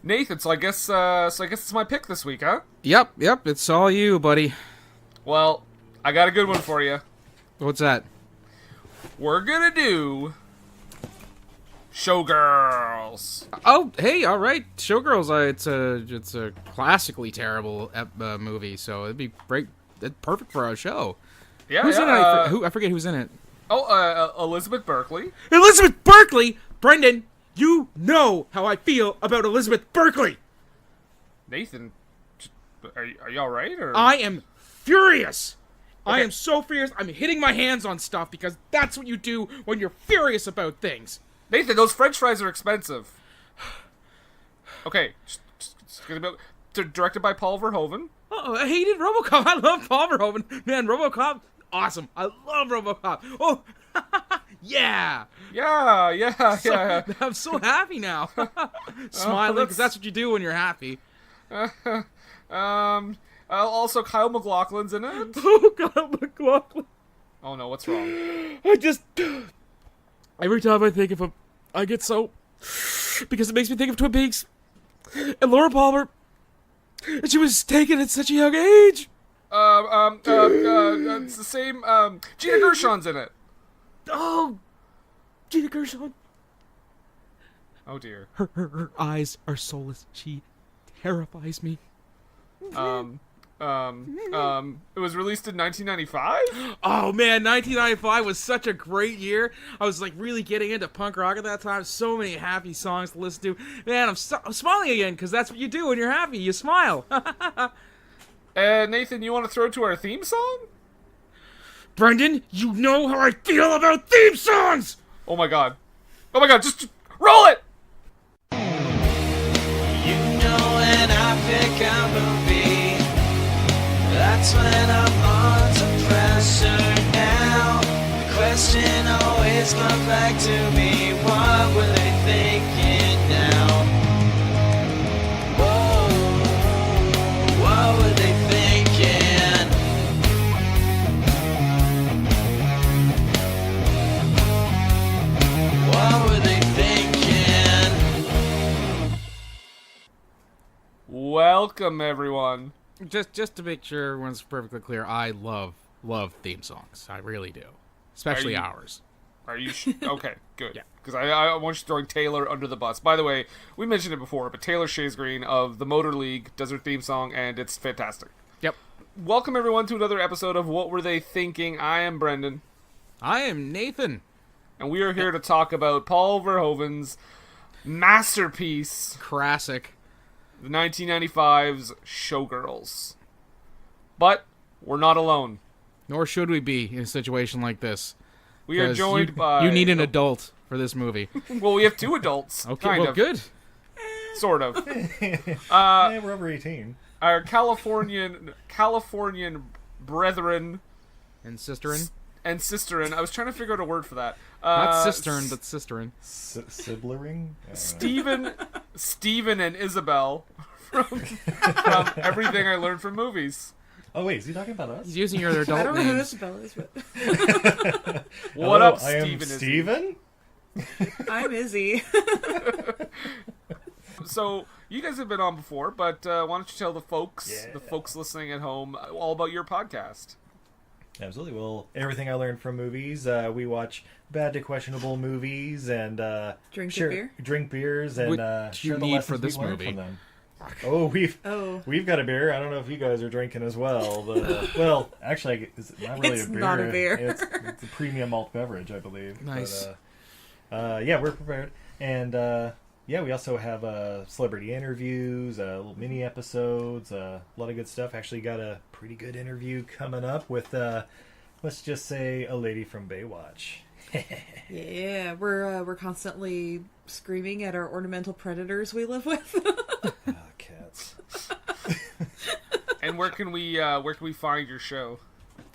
Nathan, so I guess it's my pick this week, huh? Yep, it's all you, buddy. Well, I got a good one for you. What's that? We're gonna do Showgirls. Oh, hey, all right, Showgirls. It's a classically terrible movie, so it'd be great, perfect for our show. Yeah, who's yeah. in it? I forget who's in it. Elizabeth Berkley. Elizabeth Berkley, Brendan. You know how I feel about Elizabeth Berkley. Nathan, are you all right? Or I am furious. Okay. I am so furious. I'm hitting my hands on stuff because that's what you do when you're furious about things. Nathan, those French fries are expensive. Okay, just gonna be directed by Paul Verhoeven. Oh, I hated RoboCop. I love Paul Verhoeven. Man, RoboCop, awesome. I love RoboCop. Oh, yeah. Yeah. I'm so happy now. Smiling, because that's what you do when you're happy. Also, Kyle MacLachlan's in it. Oh, Kyle MacLachlan. Oh no, what's wrong? Every time I think of him, I get so... Because it makes me think of Twin Peaks. And Laura Palmer. And she was taken at such a young age. It's the same, Gina Gershon's in it. Oh, Gina Gershon. Oh dear. Her eyes are soulless. She terrifies me. It was released in 1995? Oh man, 1995 was such a great year. I was like really getting into punk rock at that time. So many happy songs to listen to. Man, I'm smiling again because that's what you do when you're happy. You smile. Nathan, you want to throw to our theme song? Brendan, you know how I feel about theme songs! Oh my god, just roll it! You know when I pick a movie, that's when I'm under pressure now. The question always comes back to me, what were they thinking now? Whoa, what were they thinking? What were they thinking? Welcome, everyone. Just to make sure everyone's perfectly clear, I love theme songs. I really do. Especially ours. Are you okay, good. Yeah. Because I want you throwing Taylor under the bus. By the way, we mentioned it before, but Taylor Shaysgreen of the Motor League does her theme song, and it's fantastic. Yep. Welcome, everyone, to another episode of What Were They Thinking? I am Brendan. I am Nathan. And we are here to talk about Paul Verhoeven's masterpiece, Classic. the 1995's Showgirls. But we're not alone. Nor should we be in a situation like this. We are 'Cause joined by... You need an adult for this movie. Well, we have two adults. Okay, kind well, of. good. Sort of. Yeah, we're over 18. Our Californian brethren And sisterin. and sisterin. I was trying to figure out a word for that. Not cistern, but sisterin. Siblering? Steven and Isabel from Everything I Learned from Movies. Oh, wait, is he talking about us? He's using your I adult don't know who names. Isabel is, but What Hello, up, I am Steven? Steven? I'm Izzy. So, you guys have been on before, but why don't you tell the folks Yeah. listening at home, all about your podcast? Absolutely. Well, everything I learned from movies. We watch bad to questionable movies and Drink a beer? drink beers and What do you share the need lessons for this we learned movie? from them. Oh, we've got a beer. I don't know if you guys are drinking as well, but well, actually, it's not really It's a beer. not a beer. It's a premium malt beverage, I believe. Nice. But, yeah, we're prepared, and yeah, we also have celebrity interviews, little mini episodes, a lot of good stuff. Actually, got a pretty good interview coming up with, let's just say, a lady from Baywatch. Yeah, we're constantly screaming at our ornamental predators we live with. Cats. And where can we find your show?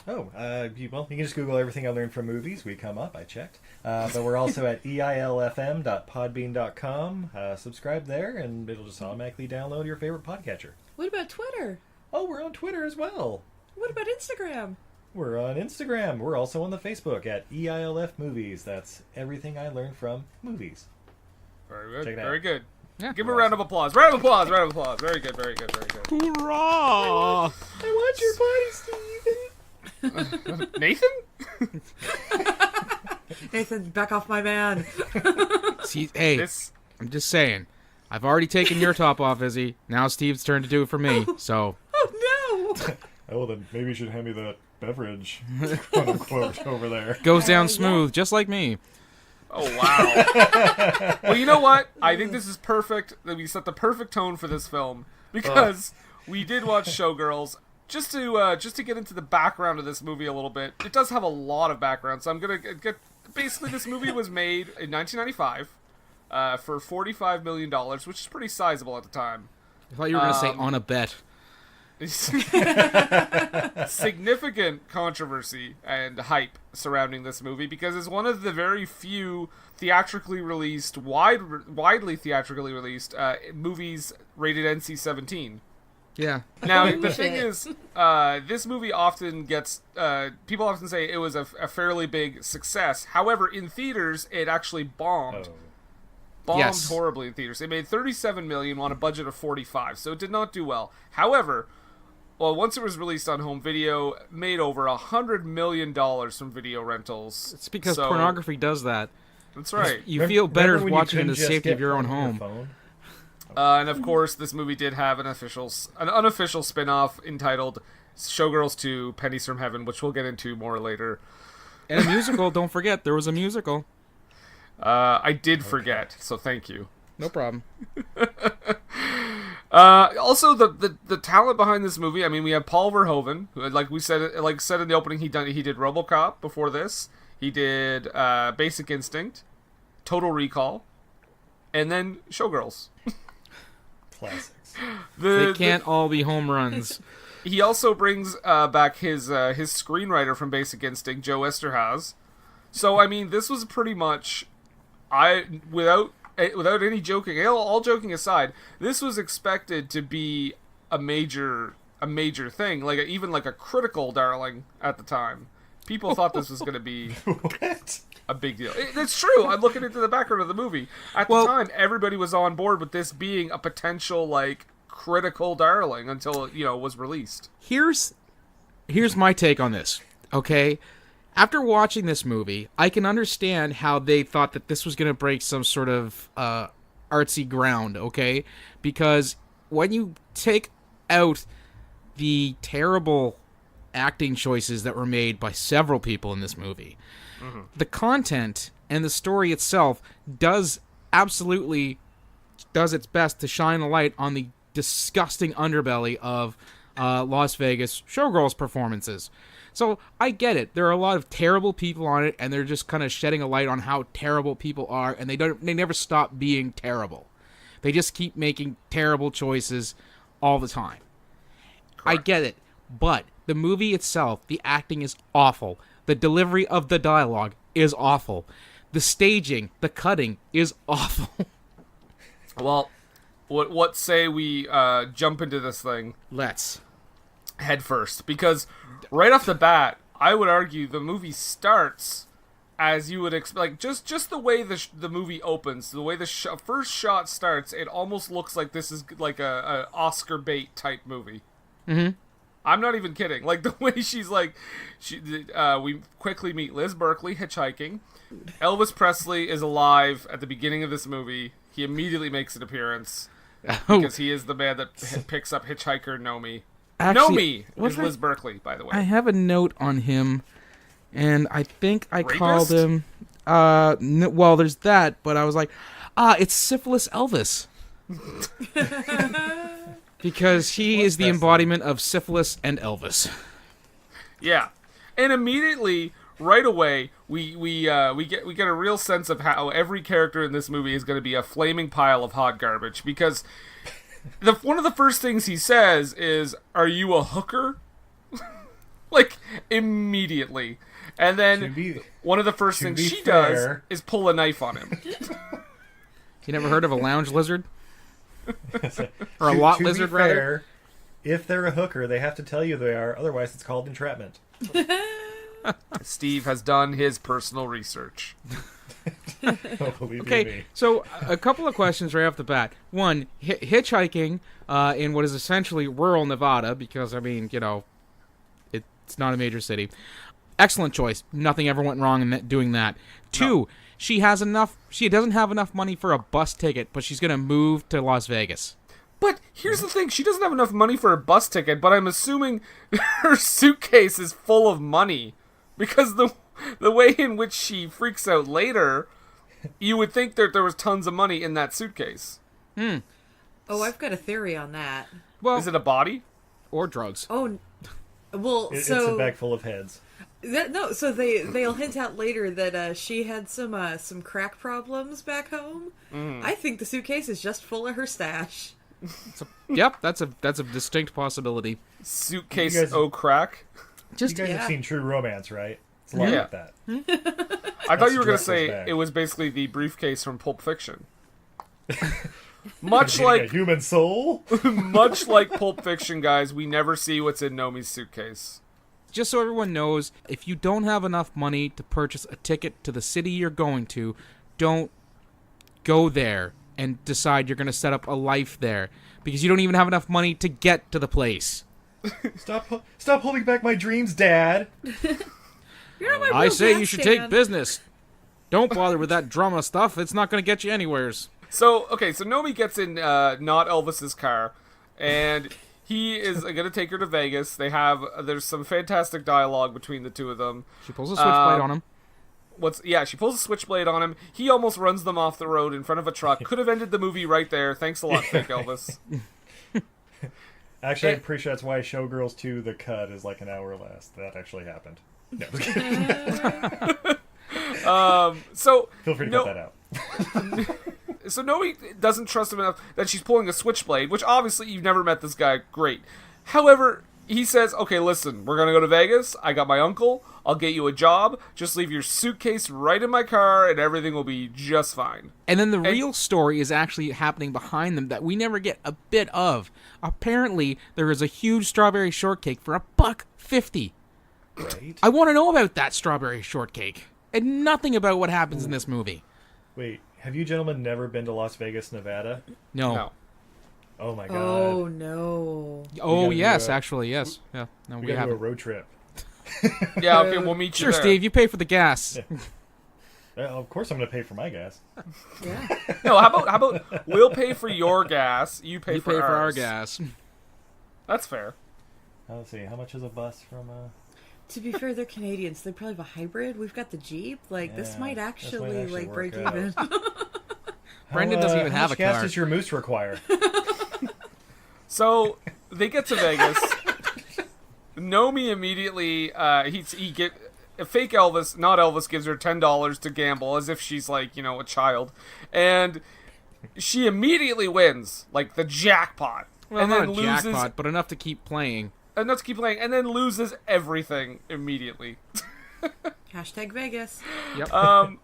Oh, you can just Google everything I learned from movies. We come up. I checked. But we're also at eilfm.podbean.com. Subscribe there, and it'll just automatically download your favorite podcatcher. What about Twitter? Oh, we're on Twitter as well. What about Instagram? We're on Instagram. We're also on the Facebook at EILF Movies. That's everything I learned from movies. Very good. Check it out. Very good. Yeah. Give him a round of applause. Round of applause. Round of applause. Very good. Very good. Very good. Hoorah! I want your body, Steve. Nathan? Nathan, back off my man. See, hey, This. I'm just saying. I've already taken your top off, Izzy. Now Steve's turn to do it for me. So Oh no! Oh, then maybe you should hand me that beverage, quote unquote, over there. goes down smooth, just like me. Oh, wow. Well, you know what? I think this is perfect. That we set the perfect tone for this film because we did watch Showgirls. Just to get into the background of this movie a little bit, it does have a lot of background. So I'm gonna get. Basically, this movie was made in 1995 for $45 million, which is pretty sizable at the time. I thought you were going to say on a bet. Significant controversy and hype surrounding this movie because it's one of the very few theatrically released, widely theatrically released movies rated NC-17. Yeah. Now, the thing is, this movie often gets, people often say it was a fairly big success. However, in theaters, it actually bombed. Bombed Yes. horribly in theaters. It made $37 million on a budget of $45, so it did not do well. However, well, once it was released on home video, made over $100 million from video rentals. It's because So- pornography does that. That's right. You feel better Remember when you watching it in couldn't the just safety of get your own porn on home. phone? And of course, this movie did have an unofficial spin-off entitled Showgirls 2: Pennies from Heaven, which we'll get into more later. And a musical, don't forget, there was a musical. I did forget, so thank you. No problem. Also, the talent behind this movie. I mean, we have Paul Verhoeven, who, like said in the opening, he did RoboCop before this. He did Basic Instinct, Total Recall, and then Showgirls. Classics. They can't all be home runs. He also brings back his screenwriter from Basic Instinct, Joe Esterhaz. So I mean, this was pretty much, without any joking, all joking aside, this was expected to be a major thing, even like a critical darling at the time. People thought this was going to be What? a big deal. It's true. I'm looking into the background of the movie. At the time, everybody was on board with this being a potential critical darling until it was released. Here's my take on this, okay? After watching this movie, I can understand how they thought that this was going to break some sort of artsy ground, okay? Because when you take out the terrible acting choices that were made by several people in this movie, the content and the story itself does its best to shine a light on the disgusting underbelly of Las Vegas Showgirls performances. So I get it. There are a lot of terrible people on it, and they're just kind of shedding a light on how terrible people are, and they never stop being terrible. They just keep making terrible choices all the time. I get it. But the movie itself, the acting is awful. The delivery of the dialogue is awful. The staging, the cutting is awful. Well, what say we jump into this thing Let's. head first? Because right off the bat, I would argue the movie starts as you would expect. Just the way the movie opens, the way the first shot starts, it almost looks like this is like a Oscar bait type movie. Mm-hmm. I'm not even kidding. Like the way we quickly meet Liz Berkley hitchhiking. Elvis Presley is alive at the beginning of this movie. He immediately makes an appearance because he is the man that picks up hitchhiker Nomi. Actually, Nomi is Liz Berkley, by the way. I have a note on him, and I think I Rapist? called him. Well, there's that, but I was like, it's Syphilis Elvis. Because he is the embodiment of syphilis and Elvis. Yeah, and immediately, right away, we get a real sense of how every character in this movie is going to be a flaming pile of hot garbage. Because one of the first things he says is, "Are you a hooker?" Immediately, and then one of the first things she does is pull a knife on him. You never heard of a lounge lizard? Or a lot lizard, rather? If they're a hooker, they have to tell you they are. Otherwise, it's called entrapment. Steve has done his personal research. Oh, believe you Okay, me. so a couple of questions right off the bat. One, hitchhiking in what is essentially rural Nevada, because, I mean, you know, it's not a major city. Excellent choice. Nothing ever went wrong in doing that. Two, she doesn't have enough money for a bus ticket, but she's going to move to Las Vegas. But here's the thing, she doesn't have enough money for a bus ticket, but I'm assuming her suitcase is full of money. Because the way in which she freaks out later, you would think that there was tons of money in that suitcase. Oh, I've got a theory on that. Well, Is it a body? or drugs. Oh, well, It's so a bag full of heads. so they'll hint out later that she had some crack problems back home. I think the suitcase is just full of her stash. Yep, that's a distinct possibility. Suitcase You guys- crack? You guys have seen True Romance, right? It's a lot Yeah. like that. I thought you were going to Dressler's say bag. it was basically the briefcase from Pulp Fiction. Much like a human soul. much like Pulp Fiction, guys, we never see what's in Nomi's suitcase. Just so everyone knows, if you don't have enough money to purchase a ticket to the city you're going to, don't go there and decide you're going to set up a life there, because you don't even have enough money to get to the place. Stop holding back my dreams, Dad. You're not my I real say dad, you should Stan. take business. Don't bother with that drama stuff. It's not going to get you anywheres. So Nomi gets in not Elvis's car, and he is going to take her to Vegas. There's some fantastic dialogue between the two of them. She pulls a switchblade on him. She pulls a switchblade on him. He almost runs them off the road in front of a truck. Could have ended the movie right there. Thanks a lot, fake Elvis. Actually, I'm pretty sure that's why Showgirls 2, The Cut, is like an hour less. That actually happened. No. So Feel free to cut that out. So Nomi doesn't trust him enough that she's pulling a switchblade, which obviously you've never met this guy. Great. However, he says, okay, listen, we're going to go to Vegas. I got my uncle. I'll get you a job. Just leave your suitcase right in my car and everything will be just fine. And then the real story is actually happening behind them that we never get a bit of. Apparently, there is a huge strawberry shortcake for $1.50. Right? I want to know about that strawberry shortcake. And nothing about what happens in this movie. Wait, have you gentlemen never been to Las Vegas, Nevada? No. Oh my god. Oh no! Oh, gotta yes, do a- actually, yes. Yeah. No, we we gotta do a haven't. road trip. Yeah, okay, we'll meet you Sure, there. Steve, you pay for the gas. Of course I'm gonna pay for my gas. Yeah. No, how about we'll pay for your gas, you pay You for pay for our ours. gas. That's fair. Let's see, how much is a bus from To be fair, they're Canadians. They probably have a hybrid. We've got the Jeep. Like this Yeah, might this might actually actually like work break out. even. Brendan doesn't even how have much a gas car. does your moose require? So they get to Vegas. Nomi immediately fake Elvis, not Elvis, gives her $10 to gamble as if she's like, a child, and she immediately wins like the jackpot, Well, and not then a loses jackpot, but enough to keep playing. enough to keep playing, and then loses everything immediately. Hashtag Vegas. Yep.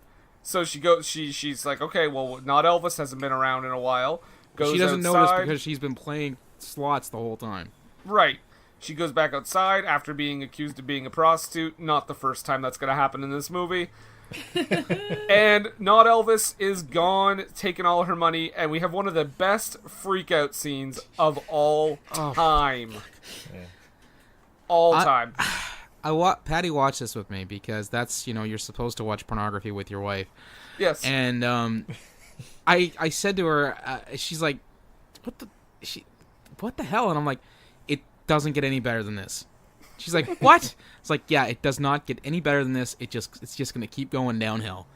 So she's like, okay, well, not Elvis hasn't been around in a while. Goes She doesn't outside. notice because she's been playing slots the whole time. Right. She goes back outside after being accused of being a prostitute. Not the first time that's going to happen in this movie. And not Elvis is gone, taking all her money, and we have one of the best freak-out scenes of all time. All time. Patty watched this with me because that's, you're supposed to watch pornography with your wife. Yes. And I said to her, she's like, what the hell? And I'm like, it doesn't get any better than this. She's like, what? It's like, yeah, it does not get any better than this. It's just going to keep going downhill.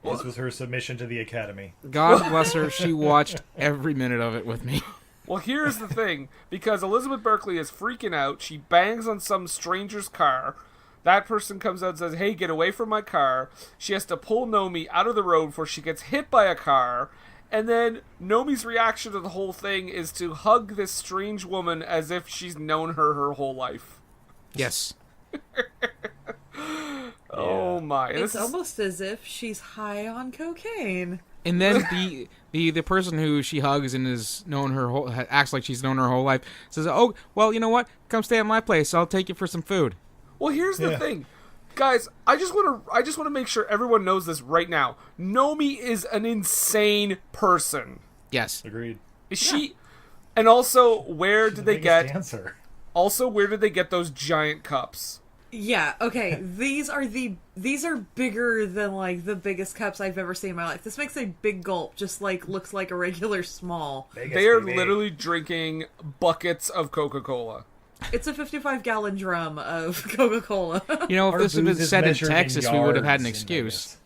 This was her submission to the Academy. God bless her. She watched every minute of it with me. Well, here's the thing. Because Elizabeth Berkley is freaking out, she bangs on some stranger's car. That person comes out and says, hey, get away from my car. She has to pull Nomi out of the road before she gets hit by a car. And then Nomi's reaction to the whole thing is to hug this strange woman as if she's known her whole life. Yes. Oh my. It's This is- almost as if she's high on cocaine. And then the person who she hugs and acts like she's known her whole life says, oh, well, you know what? Come stay at my place. I'll take you for some food. Well, here's the Yeah. thing. Guys, I just want to make sure everyone knows this right now. Nomi is an insane person. Yes. Agreed. Is she? And also, where did they get? Dancer. Also, where did they get those giant cups? Yeah, okay. These are bigger than like the biggest cups I've ever seen in my life. This makes a big gulp just like looks like a regular small. Vegas, They are baby. literally drinking buckets of Coca-Cola. It's a 55-gallon drum of Coca-Cola. You know, if Our this had been booze is set in measured Texas, we would have had an yards in excuse.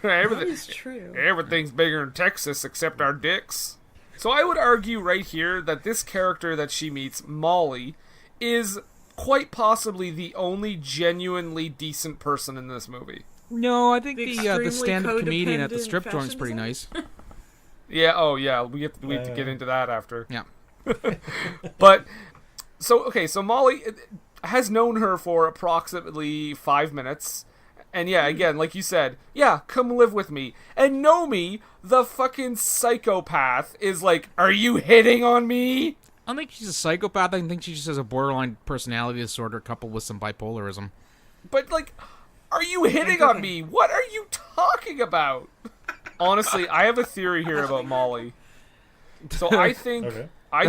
That Everything, is true. everything's bigger in Texas except our dicks. So I would argue right here that this character that she meets, Molly, is quite possibly the only genuinely decent person in this movie. No, I think The the extremely stand-up comedian at the codependent strip joint's fashion pretty designer? nice. Yeah, oh yeah, we have to get into that after. Yeah. But so Molly has known her for approximately 5 minutes. And yeah, again, like you said, yeah, come live with me. And Nomi, the fucking psychopath, is like, are you hitting on me? I don't think she's a psychopath. I think she just has a borderline personality disorder coupled with some bipolarism. But like, are you hitting on me? What are you talking about? Honestly, I have a theory here about Molly. So I think Okay.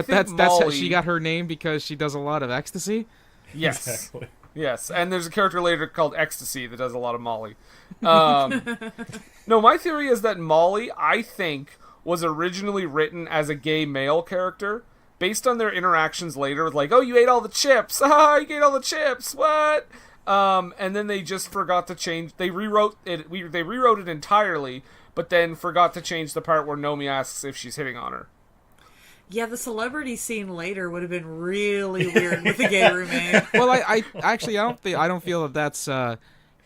That's Molly, how she got her name because she does a lot of ecstasy. yes. Exactly. Yes, and there's a character later called Ecstasy that does a lot of Molly. No, my theory is that Molly, I think, was originally written as a gay male character, based on their interactions later with like, oh, you ate all the chips. Ah, you ate all the chips. What? And then they just forgot to change. They rewrote it. They rewrote it entirely, but then forgot to change the part where Nomi asks if she's hitting on her. Yeah, the celebrity scene later would have been really weird with the gay roommate. Well, I actually I don't feel that that's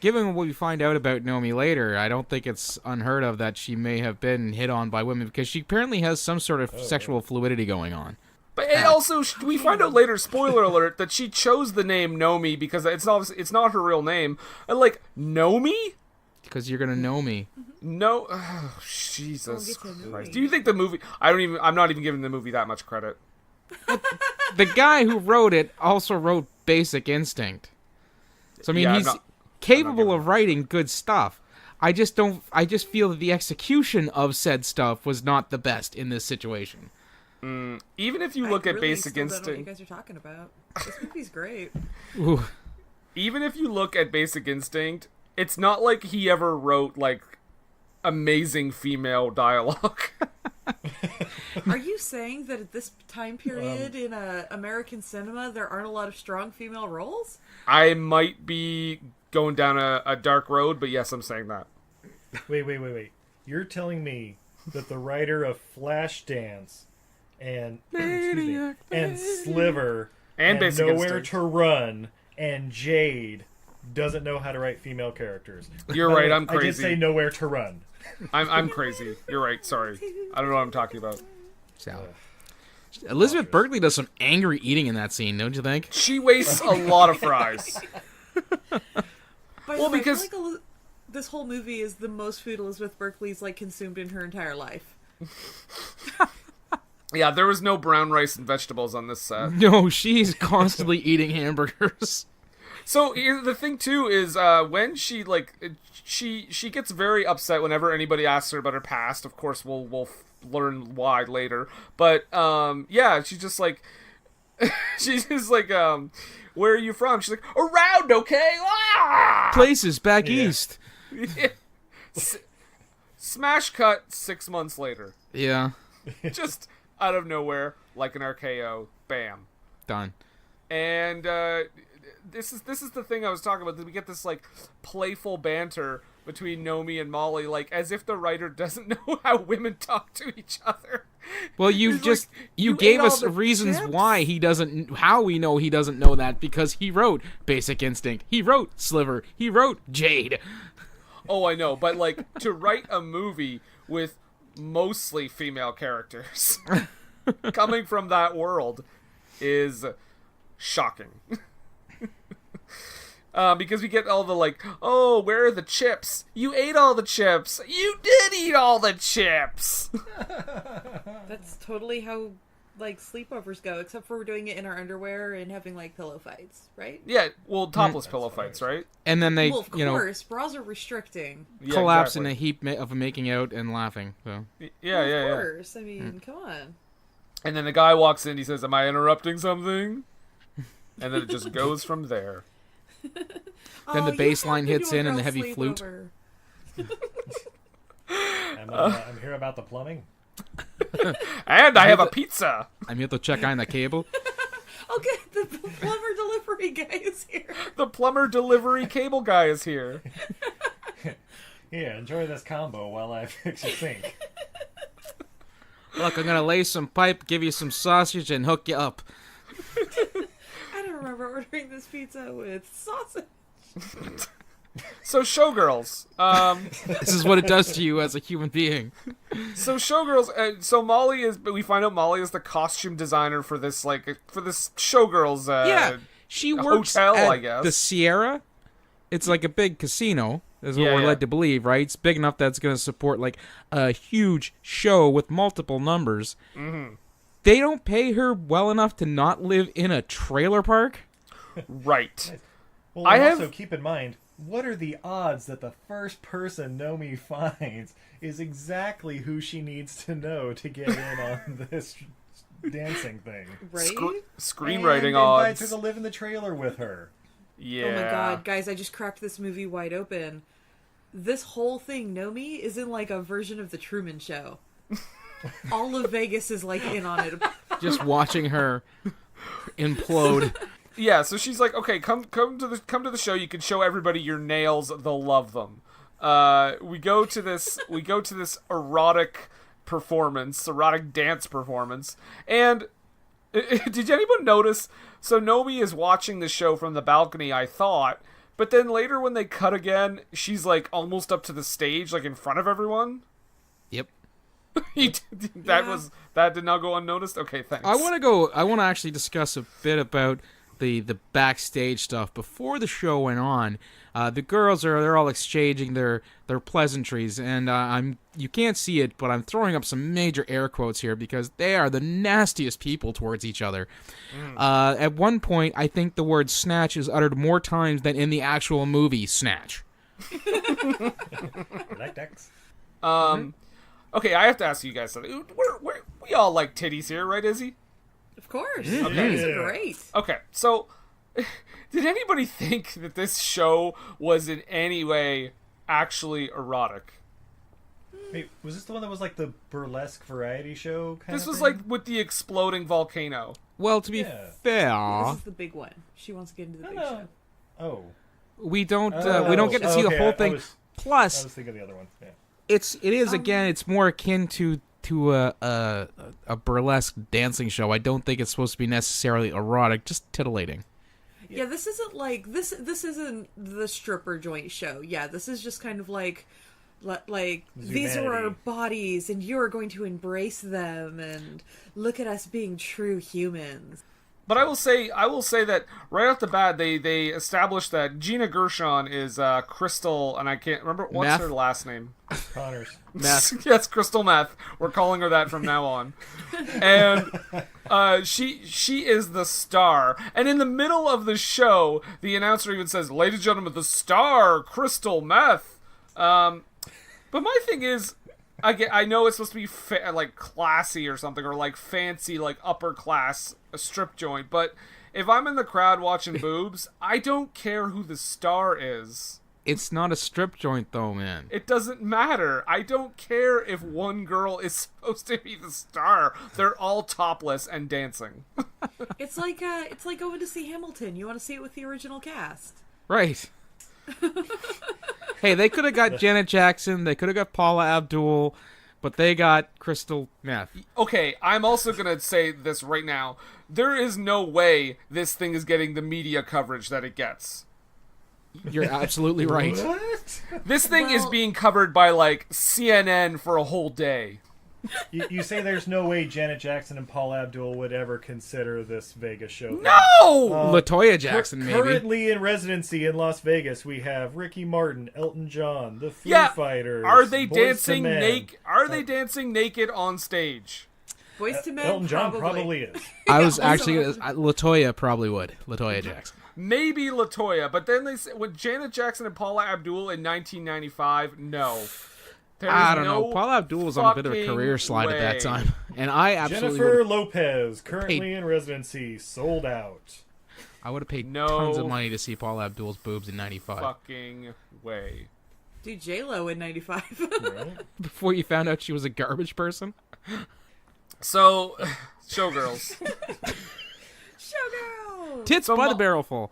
given what we find out about Nomi later. I don't think it's unheard of that she may have been hit on by women because she apparently has some sort of sexual fluidity going on. But and also, we find out later, spoiler alert, that she chose the name Nomi because it's not her real name. And like, Nomi? Because you're gonna know me. No, Jesus Don't get to Christ. Nomi. Do you think the movie? I'm not even giving the movie that much credit. The guy who wrote it also wrote Basic Instinct. So I mean, Yeah, he's I'm not capable giving of writing good stuff. I just feel that the execution of said stuff was not the best in this situation. Even if you look at really Basic still don't know what you Instinct, guys are talking about. This movie's great. Ooh. even if you look at Basic Instinct, it's not like he ever wrote like amazing female dialogue. Are you saying that at this time period in American cinema there aren't a lot of strong female roles? I might be going down a dark road, but yes, I'm saying that. Wait. You're telling me that the writer of Flashdance and and Sliver And Basic Nowhere Instinct. to Run and Jade doesn't know how to write female characters. You're right, I'm I did crazy. say Nowhere to Run. I'm crazy. You're right, sorry. I don't know what I'm talking about. Salad. Elizabeth Berkley does some angry eating in that scene, don't you think? She wastes a lot of fries. By Well, the way, because- I feel like this whole movie is the most food Elizabeth Berkley's like consumed in her entire life. Yeah, there was no brown rice and vegetables on this set. No, she's constantly eating hamburgers. So the thing too is when she she gets very upset whenever anybody asks her about her past. Of course, we'll learn why later. But yeah, she's just like where are you from? She's like, around, okay? Ah! Places back east. Smash cut 6 months later, Yeah, just out of nowhere, like an RKO, bam. done. And this is the thing I was talking about. That we get this like playful banter between Nomi and Molly, like as if the writer doesn't know how women talk to each other. Well, you He's just like, you ate gave all us the reasons chips?" why he doesn't. How we know he doesn't know that because he wrote Basic Instinct. He wrote Sliver. He wrote Jade. Oh, I know, but like to write a movie with mostly female characters coming from that world is shocking. Because we get all the like, oh, where are the chips? You ate all the chips. You did eat all the chips. That's totally how like sleepovers go, except for we're doing it in our underwear and having like pillow fights, right? Yeah, well, topless pillow fights, right? And then they, Well, of course, bras are restricting. Yeah, collapse exactly. in a heap of making out and laughing. So Yeah, Of yeah, yeah. course. I mean, come on. And then the guy walks in, he says, "Am I interrupting something?" And then it just goes from there. Then the bass you line have to hits do a in and the girl heavy flute. sleepover. I'm here about the plumbing. And I have a pizza. I'm here to check on the cable. Okay, the plumber delivery guy is here. The plumber delivery cable guy is here. Yeah, enjoy this combo while I fix your sink. Look, I'm gonna lay some pipe, give you some sausage, and hook you up. I don't remember ordering this pizza with sausage. So Showgirls. This is what it does to you as a human being. So Showgirls. So Molly is. We find out Molly is the costume designer for this Showgirls. Yeah, she works hotel, at I guess. the Sierra. It's like a big casino, is what Yeah, we're yeah. led to believe, right? It's big enough that it's going to support like a huge show with multiple numbers. Mm-hmm. They don't pay her well enough to not live in a trailer park. Right. Well, I and have- also keep in mind, what are the odds that the first person Nomi finds is exactly who she needs to know to get in on this dancing thing? Right? Screenwriting and odds. invites her to live in the trailer with her. Yeah. Oh my god, guys, I just cracked this movie wide open. This whole thing, Nomi, is in like a version of The Truman Show. All of Vegas is like in on it. Just watching her implode. Yeah, so she's like, okay, come to the show. You can show everybody your nails. They'll love them. We go to this erotic dance performance. And did anyone notice? So Nomi is watching the show from the balcony, I thought, but then later when they cut again, she's like almost up to the stage, like in front of everyone. Yep. That did not go unnoticed. Okay, thanks. I want to actually discuss a bit about the backstage stuff. Before the show went on, the girls they're all exchanging their pleasantries, and you can't see it, but I'm throwing up some major air quotes here because they are the nastiest people towards each other. At one point, I think the word snatch is uttered more times than in the actual movie Snatch. Like Dex. Okay, I have to ask you guys something. We all like titties here, right, Izzy? Of course. Okay. These are great. Okay, so did anybody think that this show was in any way actually erotic? Wait, was this the one that was like the burlesque variety show kind This of was thing? like with the exploding volcano. Well, to be Yeah. fair, This is the big one. She wants to get into the big No. show. Oh. we don't get to see the okay, whole I thing. was Plus, thinking of the other one. Yeah. it is again. It's more akin to a burlesque dancing show. I don't think it's supposed to be necessarily erotic, just titillating. Yeah, this isn't like this isn't the stripper joint show. Yeah, this is just kind of like these are our Humanity. bodies and you are going to embrace them and look at us being true humans. But I will say that right off the bat, they established that Gina Gershon is Crystal, and I can't remember what's Meth? her last name. Connors. Meth. Yes, Crystal Meth. We're calling her that from now on. And she is the star. And in the middle of the show, the announcer even says, "Ladies and gentlemen, the star, Crystal Meth." But my thing is, I know it's supposed to be like classy or something, or like fancy, like upper class a strip joint. But if I'm in the crowd watching boobs, I don't care who the star is. It's not a strip joint, though, man. It doesn't matter. I don't care if one girl is supposed to be the star. They're all topless and dancing. It's like going to see Hamilton. You want to see it with the original cast. Right. Hey, they could have got Janet Jackson. They could have got Paula Abdul, but they got Crystal Meth. Okay, I'm also going to say this right now. There is no way this thing is getting the media coverage that it gets. You're absolutely right. What? This thing is Well- being covered by, like, CNN for a whole day. You say there's no way Janet Jackson and Paul Abdul would ever consider this Vegas show. No! Latoya Jackson, maybe. Currently in residency in Las Vegas, we have Ricky Martin, Elton John, the Foo Yeah, Fighters. are they Boyz II dancing Men. naked? Are they dancing naked on stage? Boys to Men, Elton John probably is. I was Yeah, actually also- Latoya probably would. Latoya Jackson. Maybe Latoya, but then they said with Janet Jackson and Paula Abdul in 1995, no. There I is don't no know. Paula Abdul was on a bit of a fucking career slide at that way. time, and I absolutely Jennifer would. Lopez, currently in residency, sold out. I would have paid No tons of money to see Paula Abdul's boobs in '95 fucking way. Dude, J-Lo in 95. Right? before you found out she was a garbage person. So, Showgirls. Showgirl! Tits So by Mo- the barrel full.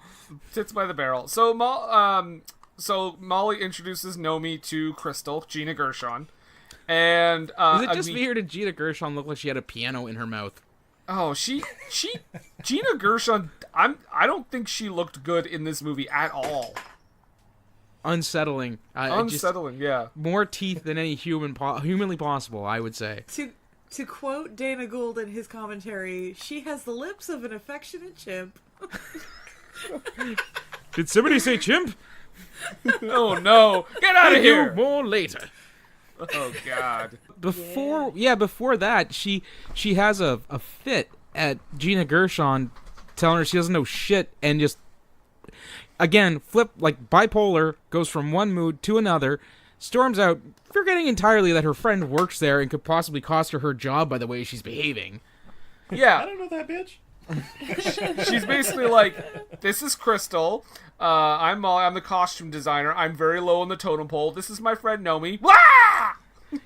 Tits by the barrel. So, Molly introduces Nomi to Crystal, Gina Gershon. And, Is it just me or did Gina Gershon look like she had a piano in her mouth? Oh, Gina Gershon, I don't think she looked good in this movie at all. Unsettling. Unsettling, yeah. More teeth than any humanly possible, I would say. To quote Dana Gould in his commentary, she has the lips of an affectionate chimp. Did somebody say chimp? Oh no! Get out of here! More later. Oh god. Before that, she has a fit at Gina Gershon, telling her she doesn't know shit, and just again flip like bipolar, goes from one mood to another, storms out, forgetting entirely that her friend works there and could possibly cost her job by the way she's behaving. I Yeah, don't know that bitch. she's basically like, this is Crystal. I'm Molly. I'm the costume designer. I'm very low on the totem pole. This is my friend Nomi. Wah!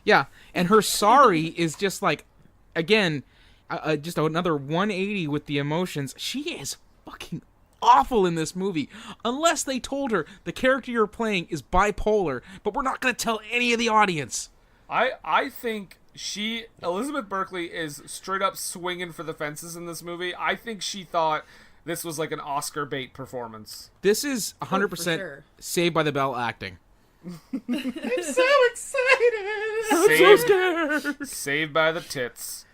Yeah, and her sorry is just like, again, just another 180 with the emotions. She is fucking awful in this movie. Unless they told her the character you're playing is bipolar, but we're not going to tell any of the audience. I think Elizabeth Berkley is straight up swinging for the fences in this movie. I think she thought this was like an Oscar bait performance. This is 100% for sure. Saved by the Bell acting. I'm so excited. Saved, saved by the tits.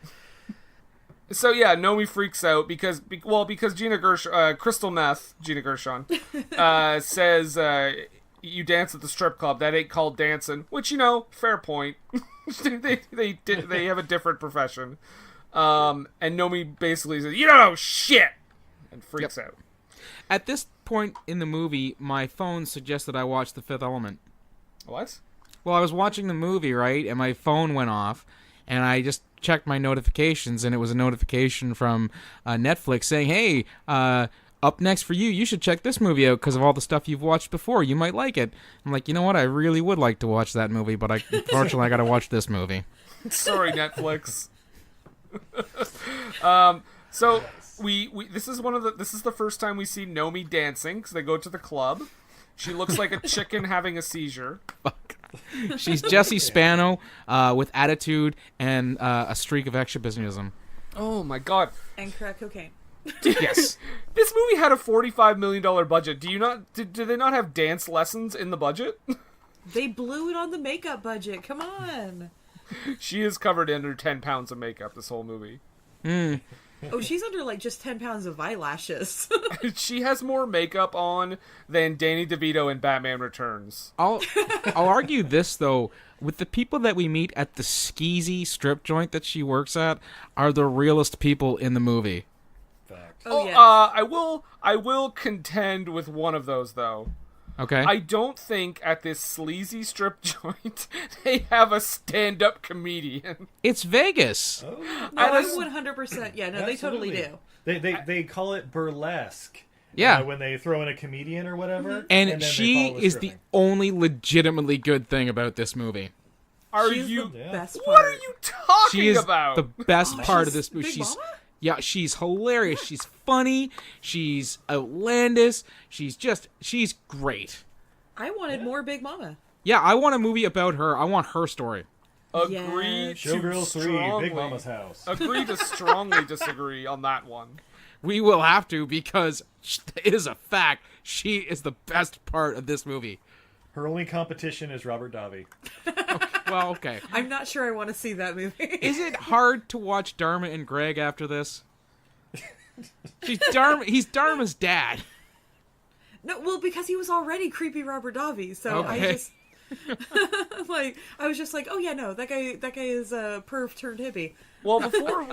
So yeah, Nomi freaks out because Gina Gershon, Crystal Meth, Gina Gershon, says you dance at the strip club. That ain't called dancing. Which, fair point. they have a different profession. And Nomi basically says, you don't know shit, and freaks out. At this point in the movie, my phone suggested I watch The Fifth Element. What? Well, I was watching the movie, right, and my phone went off, and I just checked my notifications, and it was a notification from Netflix saying, hey, up next for you should check this movie out because of all the stuff you've watched before. You might like it. I'm like, you know what? I really would like to watch that movie, but unfortunately I got to watch this movie. Sorry, Netflix. So this is the first time we see Nomi dancing because they go to the club. She looks like a chicken having a seizure. Fuck. She's Jesse Spano with attitude and a streak of exhibitionism. Oh my god. And crack cocaine. Yes. This movie had a $45 million budget. Do they not have dance lessons in the budget? They blew it on the makeup budget. Come on. She is covered under 10 pounds of makeup this whole movie. Oh, she's under like just 10 pounds of eyelashes. She has more makeup on than Danny DeVito in Batman Returns. I'll argue this though, with the people that we meet at the skeezy strip joint that she works at are the realest people in the movie. Fact. Oh, yes. I will contend with one of those though. Okay. I don't think at this sleazy strip joint they have a stand-up comedian. It's Vegas. Oh, No, I 100%. Yeah, no, they totally do. They call it burlesque. Yeah. When they throw in a comedian or whatever. And then they she follow is the stripping. only legitimately good thing about this movie. Are She's you? the best part. What are you talking She is about? the best part of this movie. Big Mama? Yeah, she's hilarious. She's funny. She's outlandish. She's great. I wanted more Big Mama. Yeah, I want a movie about her. I want her story. Agree Yes. to Showgirls 3, strongly. Big Mama's house. Agree to strongly disagree on that one. We will have to because it is a fact. She is the best part of this movie. Her only competition is Robert Davi. Well, okay. I'm not sure I want to see that movie. Is it hard to watch Dharma and Greg after this? He's Dharma's dad. No, well, because he was already creepy Robert Davi, so I Okay. just I was just like, oh yeah, no, that guy is a perv turned hippie. Well,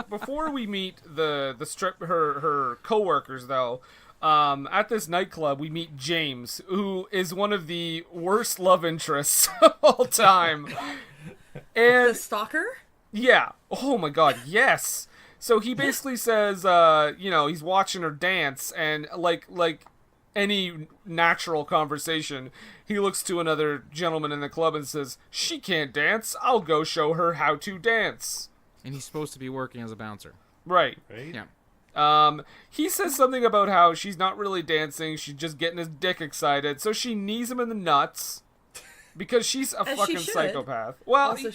before we meet the strip her coworkers though, at this nightclub we meet James, who is one of the worst love interests of all time. And The stalker? yeah, oh my god, yes. So he basically says, he's watching her dance, and like any natural conversation, he looks to another gentleman in the club and says, "She can't dance. I'll go show her how to dance." And he's supposed to be working as a bouncer. Right. Right? Yeah. He says something about how she's not really dancing, she's just getting his dick excited, so she knees him in the nuts because she's a As she fucking should. psychopath. Well, Also,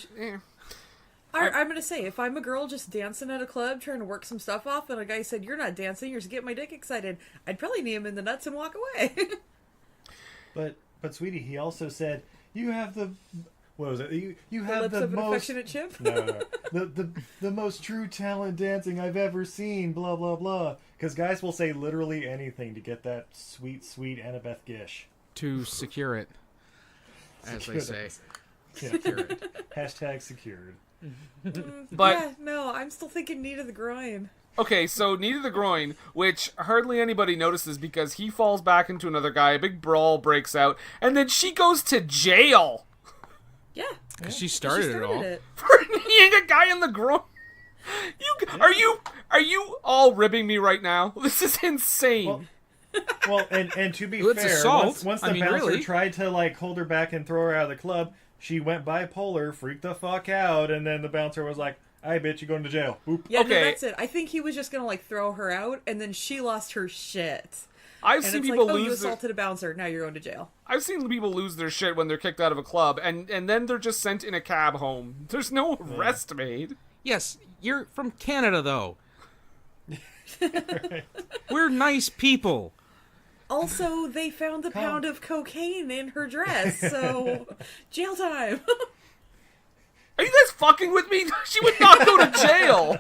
I'm gonna say, if I'm a girl just dancing at a club trying to work some stuff off, and a guy said, "You're not dancing, you're just getting my dick excited," I'd probably knee him in the nuts and walk away. But sweetie, he also said, "You have the what was it? You The have lips the of an most affectionate chip. no. The most true talent dancing I've ever seen." Blah blah blah. Because guys will say literally anything to get that sweet Annabeth Gish. To secure it, as they say. Yeah. Secure it. Hashtag secured. But Yeah, no, I'm still thinking knee to the groin. okay, so knee to the groin, which hardly anybody notices because he falls back into another guy, a big brawl breaks out, and then she goes to jail Yeah, Because she she started it all. for kneeing a guy in the groin. Are you all ribbing me right now? This is insane. Well, and to be Well, it's fair, assault. once I the mean, bouncer really. tried to hold her back and throw her out of the club, she went bipolar, freaked the fuck out, and then the bouncer was like, "I bet you're going to jail." Oop. Yeah, Okay. no, that's it. I think he was just gonna throw her out, and then she lost her shit. I've And seen it's people like, oh, you lose their, assaulted a bouncer, now you're going to jail. I've seen people lose their shit when they're kicked out of a club, and then they're just sent in a cab home. There's no arrest made. Yes, you're from Canada, though. We're nice people. Also, they found the pound of cocaine in her dress, so jail time. Are you guys fucking with me? She would not go to jail.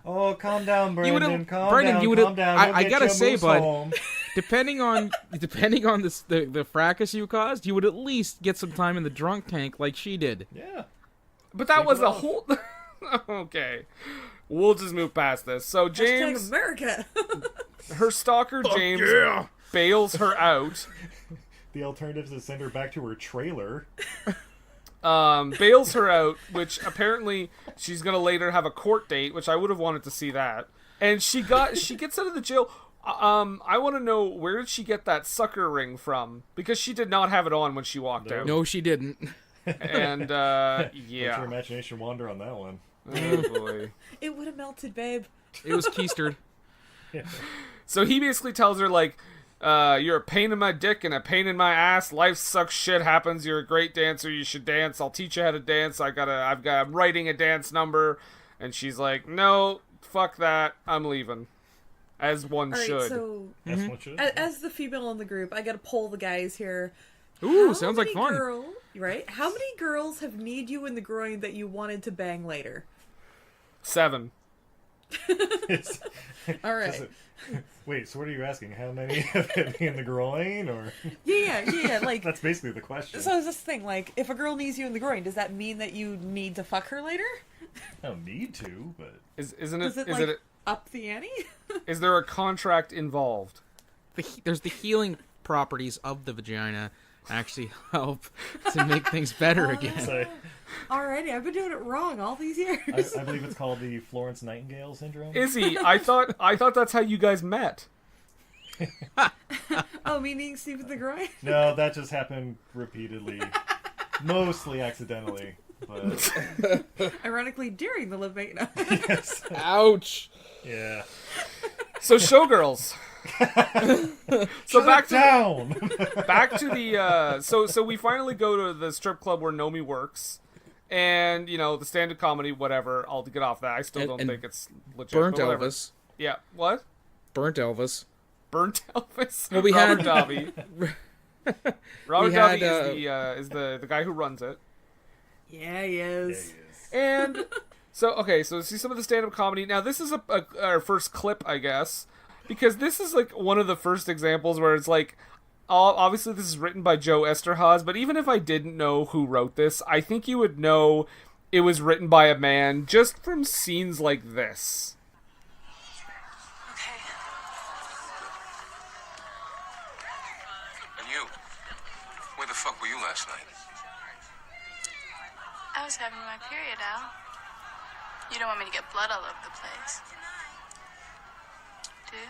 Oh, calm down, You would've- Brandon. Calm Brendan, down. you would've- Calm down. I We'll get gotta you a say, moose bud, home. Depending on the fracas you caused, you would at least get some time in the drunk tank like she did. Yeah. But that Sleep was it a off. whole... Okay. We'll just move past this. So Hashtag James, America. her stalker James bails her out. The alternative is to send her back to her trailer. Bails her out, which apparently she's gonna later have a court date, which I would have wanted to see that. And she gets out of the jail. I want to know, where did she get that sucker ring from? Because she did not have it on when she walked out. No, she didn't. And Let your yeah, imagination wander on that one. oh boy. It would have melted, babe. It was keistered. So he basically tells her, like, you're a pain in my dick and a pain in my ass. Life sucks, shit happens. You're a great dancer. You should dance. I'll teach you how to dance. I'm writing a dance number. And she's like, no, fuck that. I'm leaving. As one All right, should. so That's what should. as the female in the group, I gotta poll the guys here. Ooh, How sounds like many fun. Right? How many girls have kneed you in the groin that you wanted to bang later? 7. All right. Wait, so what are you asking? How many have hit me in the groin? Or Yeah. Like, that's basically the question. so is this thing, like, if a girl knees you in the groin, does that mean that you need to fuck her later? I don't need to, but Isn't Does it? it, like, up the ante? Is there a contract involved? There's the healing properties of the vagina actually help to make things better again. so Alrighty, I've been doing it wrong all these years. I believe it's called the Florence Nightingale syndrome. Izzy, I thought that's how you guys met. Oh, meaning Steve in the groin? No, that just happened repeatedly, mostly accidentally. But Ironically, during the live mate. yes, Ouch. yeah. So Showgirls. So Shut back it to down. the so we finally go to the strip club where Nomi works, and the stand-up comedy, whatever. I'll get off that. I still don't And think it's legit. Burnt but whatever. Elvis. Yeah. What? Burnt Elvis. Burnt Elvis. Well, we Robert had- Davi. Robert We had, Davi is the guy who runs it. Yeah, he is. And so see some of the stand-up comedy. Now this is our first clip, I guess, because this is like one of the first examples where it's like, obviously this is written by Joe Esterhaz, but even if I didn't know who wrote this, I think you would know it was written by a man just from scenes like this. Okay. And you? Where the fuck were you last night? I was having my period, Al. You don't want me to get blood all over the place. Do you?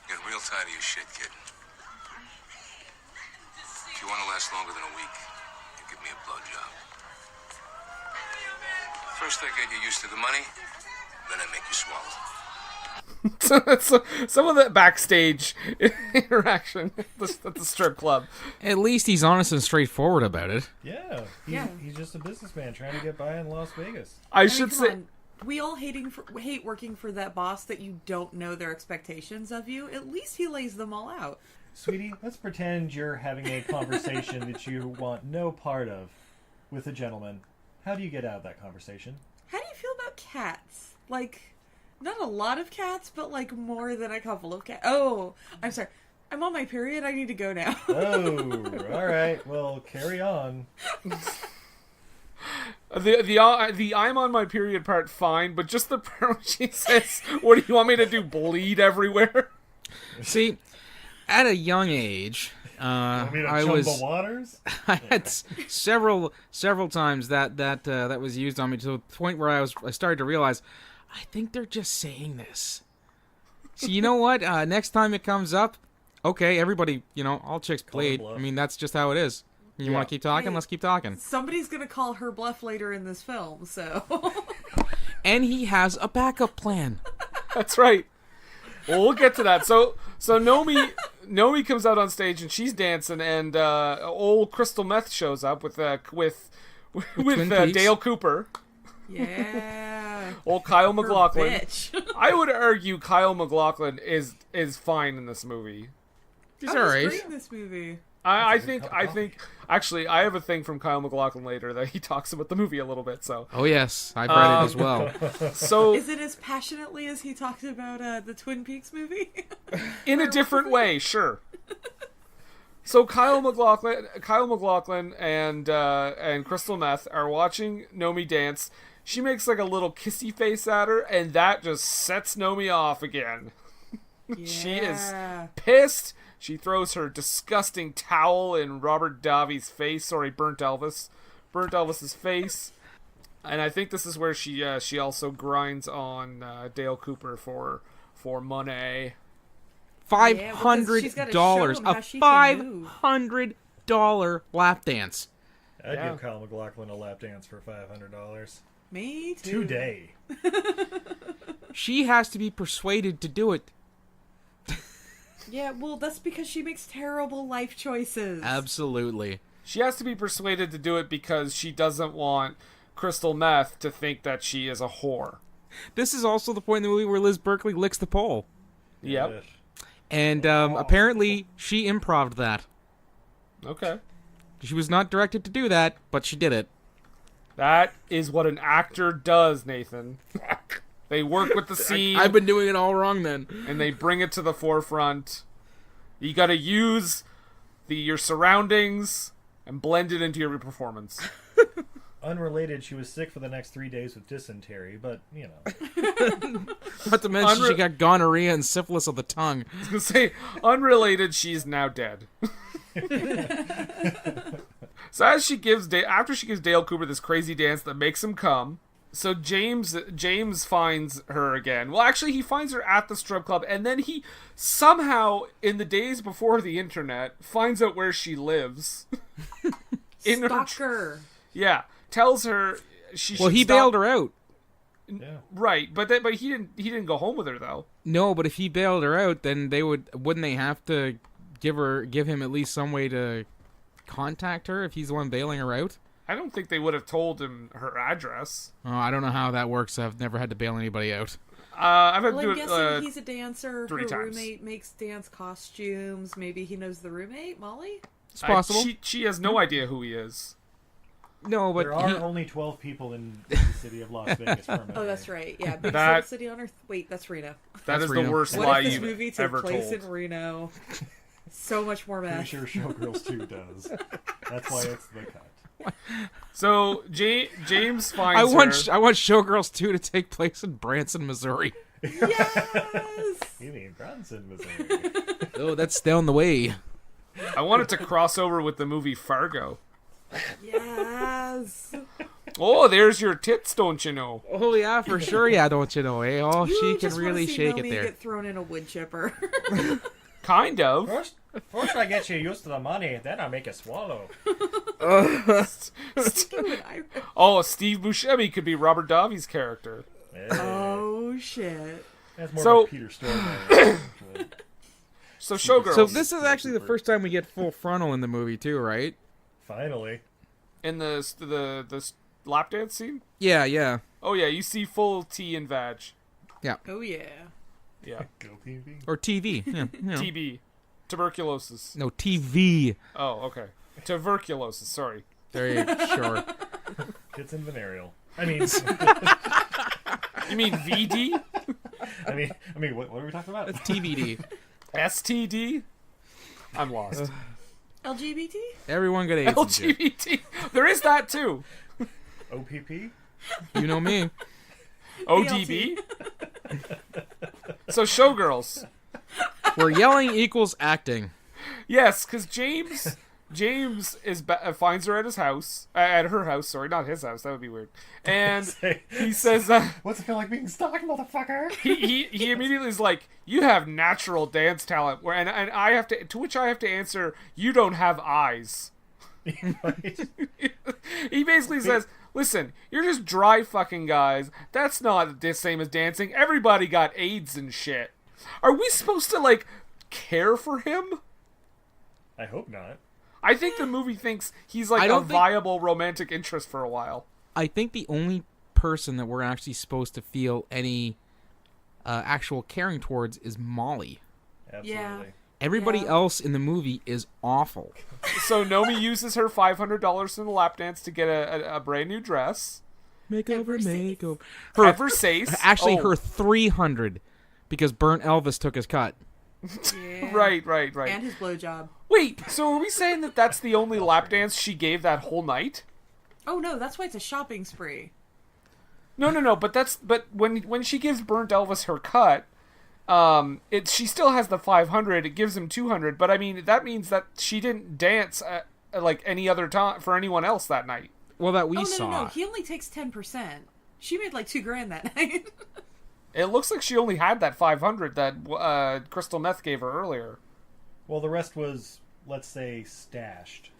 Getting real tired of your shit, kid. If you want to last longer than a week, you give me a blowjob. First I get you used to the money, then I make you swallow. So some of the backstage interaction at the strip club. At least he's honest and straightforward about it. Yeah. He's just a businessman trying to get by in Las Vegas. I mean, should come say... on. We all hate working for that boss that you don't know their expectations of you. At least he lays them all out. Sweetie, let's pretend you're having a conversation that you want no part of with a gentleman. How do you get out of that conversation? How do you feel about cats? Like, not a lot of cats, but like more than a couple of cats. Oh, I'm sorry. I'm on my period. I need to go now. Oh, all right. Well, carry on. The I'm on my period part, fine, but just the part where she says, "What do you want me to do? Bleed everywhere?" See, at a young age, Want me to I chum was the waters? I had several times that was used on me to the point where I started to realize, I think they're just saying this. So you know what? Next time it comes up, okay, everybody, all chicks bleed. bluff. I mean, that's just how it is. You want to keep talking? Hey. Let's keep talking. Somebody's gonna call her bluff later in this film, so. And he has a backup plan. That's right. Well, we'll get to that. So Nomi comes out on stage and she's dancing, and old Crystal Meth shows up with Twin Peaks. Dale Cooper. Yeah. Old Kyle Her MacLachlan. bitch. I would argue Kyle MacLachlan is fine in this movie. He's I was alright. great in this movie. I think actually I have a thing from Kyle MacLachlan later that he talks about the movie a little bit. So Oh yes, I've read it as well. so Is it as passionately as he talked about the Twin Peaks movie? in a different way, sure. So Kyle MacLachlan and Crystal Meth are watching Nomi dance. She makes like a little kissy face at her, and that just sets Nomi off again. She is Yeah. pissed. She throws her disgusting towel in Robert Davi's face. Sorry, burnt Elvis's face. And I think this is where she also grinds on Dale Cooper for money. she's gotta show $500, him a how she can move. $500 lap dance. I'd Yeah. give Kyle MacLachlan a lap dance for $500 Me too. today. She has to be persuaded to do it. Yeah, well, that's because she makes terrible life choices. Absolutely. She has to be persuaded to do it because she doesn't want Crystal Meth to think that she is a whore. This is also the point in the movie where Liz Berkley licks the pole. Yep. Ugh. And apparently she improv'd that. Okay. She was not directed to do that, but she did it. That is what an actor does, Nathan. They work with the scene. I've been doing it all wrong then. And they bring it to the forefront. You gotta use your surroundings and blend it into your performance. Unrelated, she was sick for the next 3 days with dysentery, but, Not to mention she got gonorrhea and syphilis of the tongue. I was gonna say, unrelated, she's now dead. So after she gives Dale Cooper this crazy dance that makes him come, so James finds her again. Well, actually, he finds her at the strip club, and then he somehow, in the days before the internet, finds out where she lives. Stalker. Yeah, tells her she should He stop. bailed her out. yeah. Right, but he didn't go home with her though. No, but if he bailed her out, then wouldn't they have to give him at least some way to contact her if he's the one bailing her out? I don't think they would have told him her address. Oh, I don't know how that works. I've never had to bail anybody out. I've had Well, to I'm do it guessing he's a dancer. 3 Her times. roommate makes dance costumes. Maybe he knows the roommate, Molly? It's possible. She has no idea who he is. No, but There are only 12 people in the city of Las Vegas permanently. Oh, that's right. Yeah, biggest That- city on earth. Wait, that's Reno. That That's is Reno. the worst What lie if this you've movie took ever place told. in Reno? So much more Pretty meth. sure Showgirls 2 does. That's why it's the cut. So James finds her. I want Showgirls 2 to take place in Branson, Missouri. Yes. You mean Branson, Missouri? Oh, that's down the way. I want it to cross over with the movie Fargo. Yes. Oh, there's your tits, don't you know? Oh yeah, for sure. Yeah, don't you know? Eh? Oh, You she can just wanna really see shake Nomi it there. Get thrown in a wood chipper. Kind of. First I get you used to the money, then I make you swallow. Oh, Steve Buscemi could be Robert Davi's character. Oh shit. That's more So- like Peter Stormare. So Showgirls. So this is actually the first time we get full frontal in the movie too, right? Finally. in the lap dance scene. Yeah, yeah. Oh yeah, you see full T and vag. Oh yeah. Yeah. Go TV. Or TV. Yeah, you know. TB, tuberculosis. No, TV. Oh, okay. Tuberculosis. Sorry. Very sure. It's in venereal. I mean, You mean VD? I mean, what are we talking about? That's TVD. STD? I'm lost. LGBT? Everyone got AIDS. and shit. LGBT. There is that too. OPP. You know me. ODB. So Showgirls. Where yelling equals acting. Yes, because James is finds her at his house, at her house. Sorry, not his house. That would be weird. And he says, What's it feel like being stalked, motherfucker? he immediately is like, "You have natural dance talent," and I have to which I have to answer, "You don't have eyes." Right. He basically says, "Listen, you're just dry fucking guys. That's not the same as dancing. Everybody got AIDS and shit. Are we supposed to like care for him?" I hope not. I think the movie thinks he's I like a don't think- viable romantic interest for a while. I think the only person that we're actually supposed to feel any actual caring towards is Molly. Absolutely. Everybody Yeah. else in the movie is awful. So Nomi uses her $500 in the lap dance to get a brand new dress. Makeover, Versace. makeover. Versace. Actually, Oh, her 300 because Burnt Elvis took his cut. Yeah. Right. And his blowjob. Wait, so are we saying that that's the only lap dance she gave that whole night? Oh no, that's why it's a shopping spree. No. But when she gives Burnt Elvis her cut, she still has the 500. It gives him 200. But I mean, that means that she didn't dance like any other time for anyone else that night. Well, that we Oh no, saw. no. He only takes 10%. She made like $2,000 that night. It looks like she only had that 500 that Crystal Meth gave her earlier. Well, the rest was, let's say, stashed.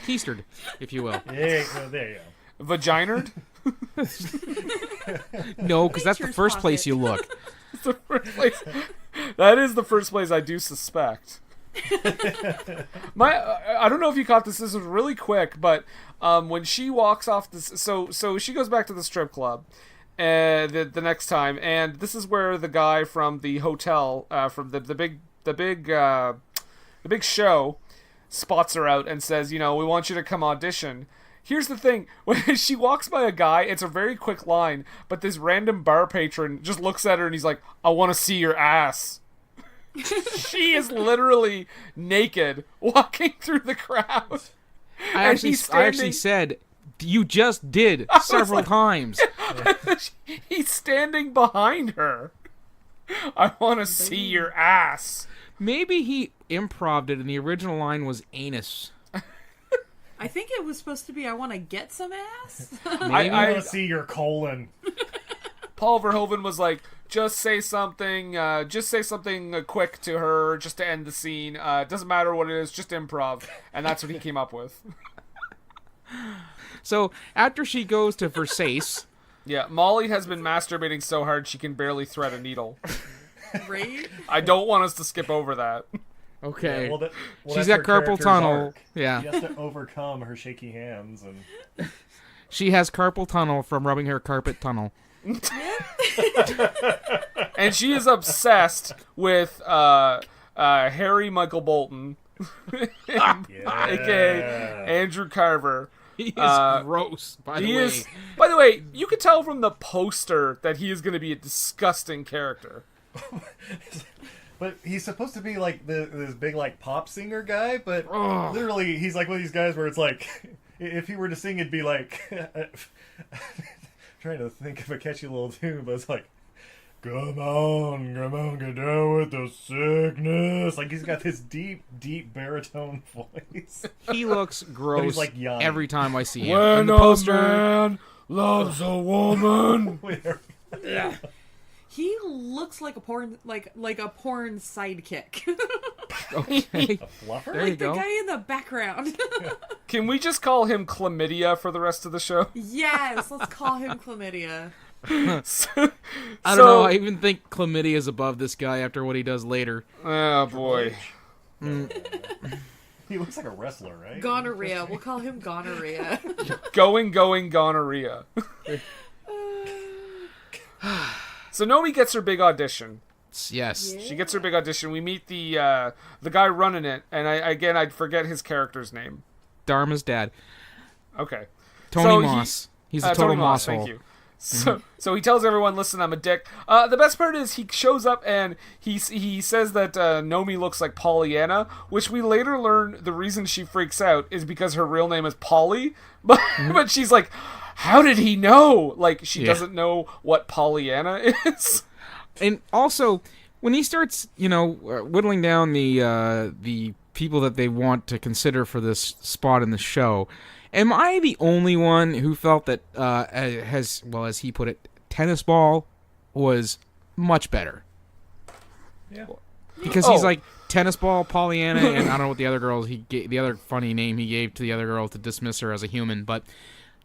Keistered, if you will. Yeah, there you go. Vaginard? No, because that's the Nature's first place pocket. you look. The first place. That is the first place I do suspect. I don't know if you caught this. This was really quick, but when she walks off this, so she goes back to the strip club, the next time, and this is where the guy from the hotel, from the big show, spots her out and says, "We want you to come audition." Here's the thing, when she walks by a guy, it's a very quick line, but this random bar patron just looks at her and he's like, "I want to see your ass." She is literally naked walking through the crowd. I And actually he's standing- said, you just did several times. He's standing behind her. "I want to see your ass." Maybe he improv'd it and the original line was anus. I think it was supposed to be, I want to get some ass. Maybe. I want to see your colon. Paul Verhoeven was like, just say something quick to her, just to end the scene. It doesn't matter what it is, just improv. And that's what he came up with. So, after she goes to Versace, Yeah, Molly has been masturbating so hard she can barely thread a needle. Right? I don't want us to skip over that. okay. Yeah, well, She's that's got her carpal character's tunnel. arc. Yeah. She has to overcome her shaky hands and She has carpal tunnel from rubbing her carpet tunnel. And she is obsessed with Harry Michael Bolton, aka Andrew Carver. He is gross, by the He way. is. By the way, you could tell from the poster that he is going to be a disgusting character. But he's supposed to be like this big like pop singer guy, but literally he's like one of these guys where it's like, if he were to sing, it'd be like, trying to think of a catchy little tune, but it's like, come on, get down with the sickness. Like he's got this deep baritone voice. He looks gross he's like young. every time I see him. When In the a poster, man loves a woman. Yeah. He looks like a porn like a porn sidekick. okay. A fluffer? There you The go. guy in the background. Can we just call him Chlamydia for the rest of the show? Yes, let's call him Chlamydia. I don't know. I even think Chlamydia is above this guy after what he does later. Oh boy. He looks like a wrestler, right? Gonorrhea. We'll call him Gonorrhea. Going gonorrhea. So Nomi gets her big audition. Yes. Yeah. She gets her big audition. We meet the guy running it, and I'd forget his character's name. Dharma's dad. Okay. Tony Moss. He's a total Tony Moss, moss hole. thank you. So he tells everyone, listen, I'm a dick. The best part is he shows up and he says that Nomi looks like Pollyanna, which we later learn the reason she freaks out is because her real name is Polly. But but she's like, how did he know? Like, she doesn't know what Pollyanna is. And also, when he starts, whittling down the people that they want to consider for this spot in the show, am I the only one who felt that, as he put it, tennis ball was much better? Yeah. Because he's like tennis ball, Pollyanna, and I don't know what the other girls the other funny name he gave to the other girl to dismiss her as a human, but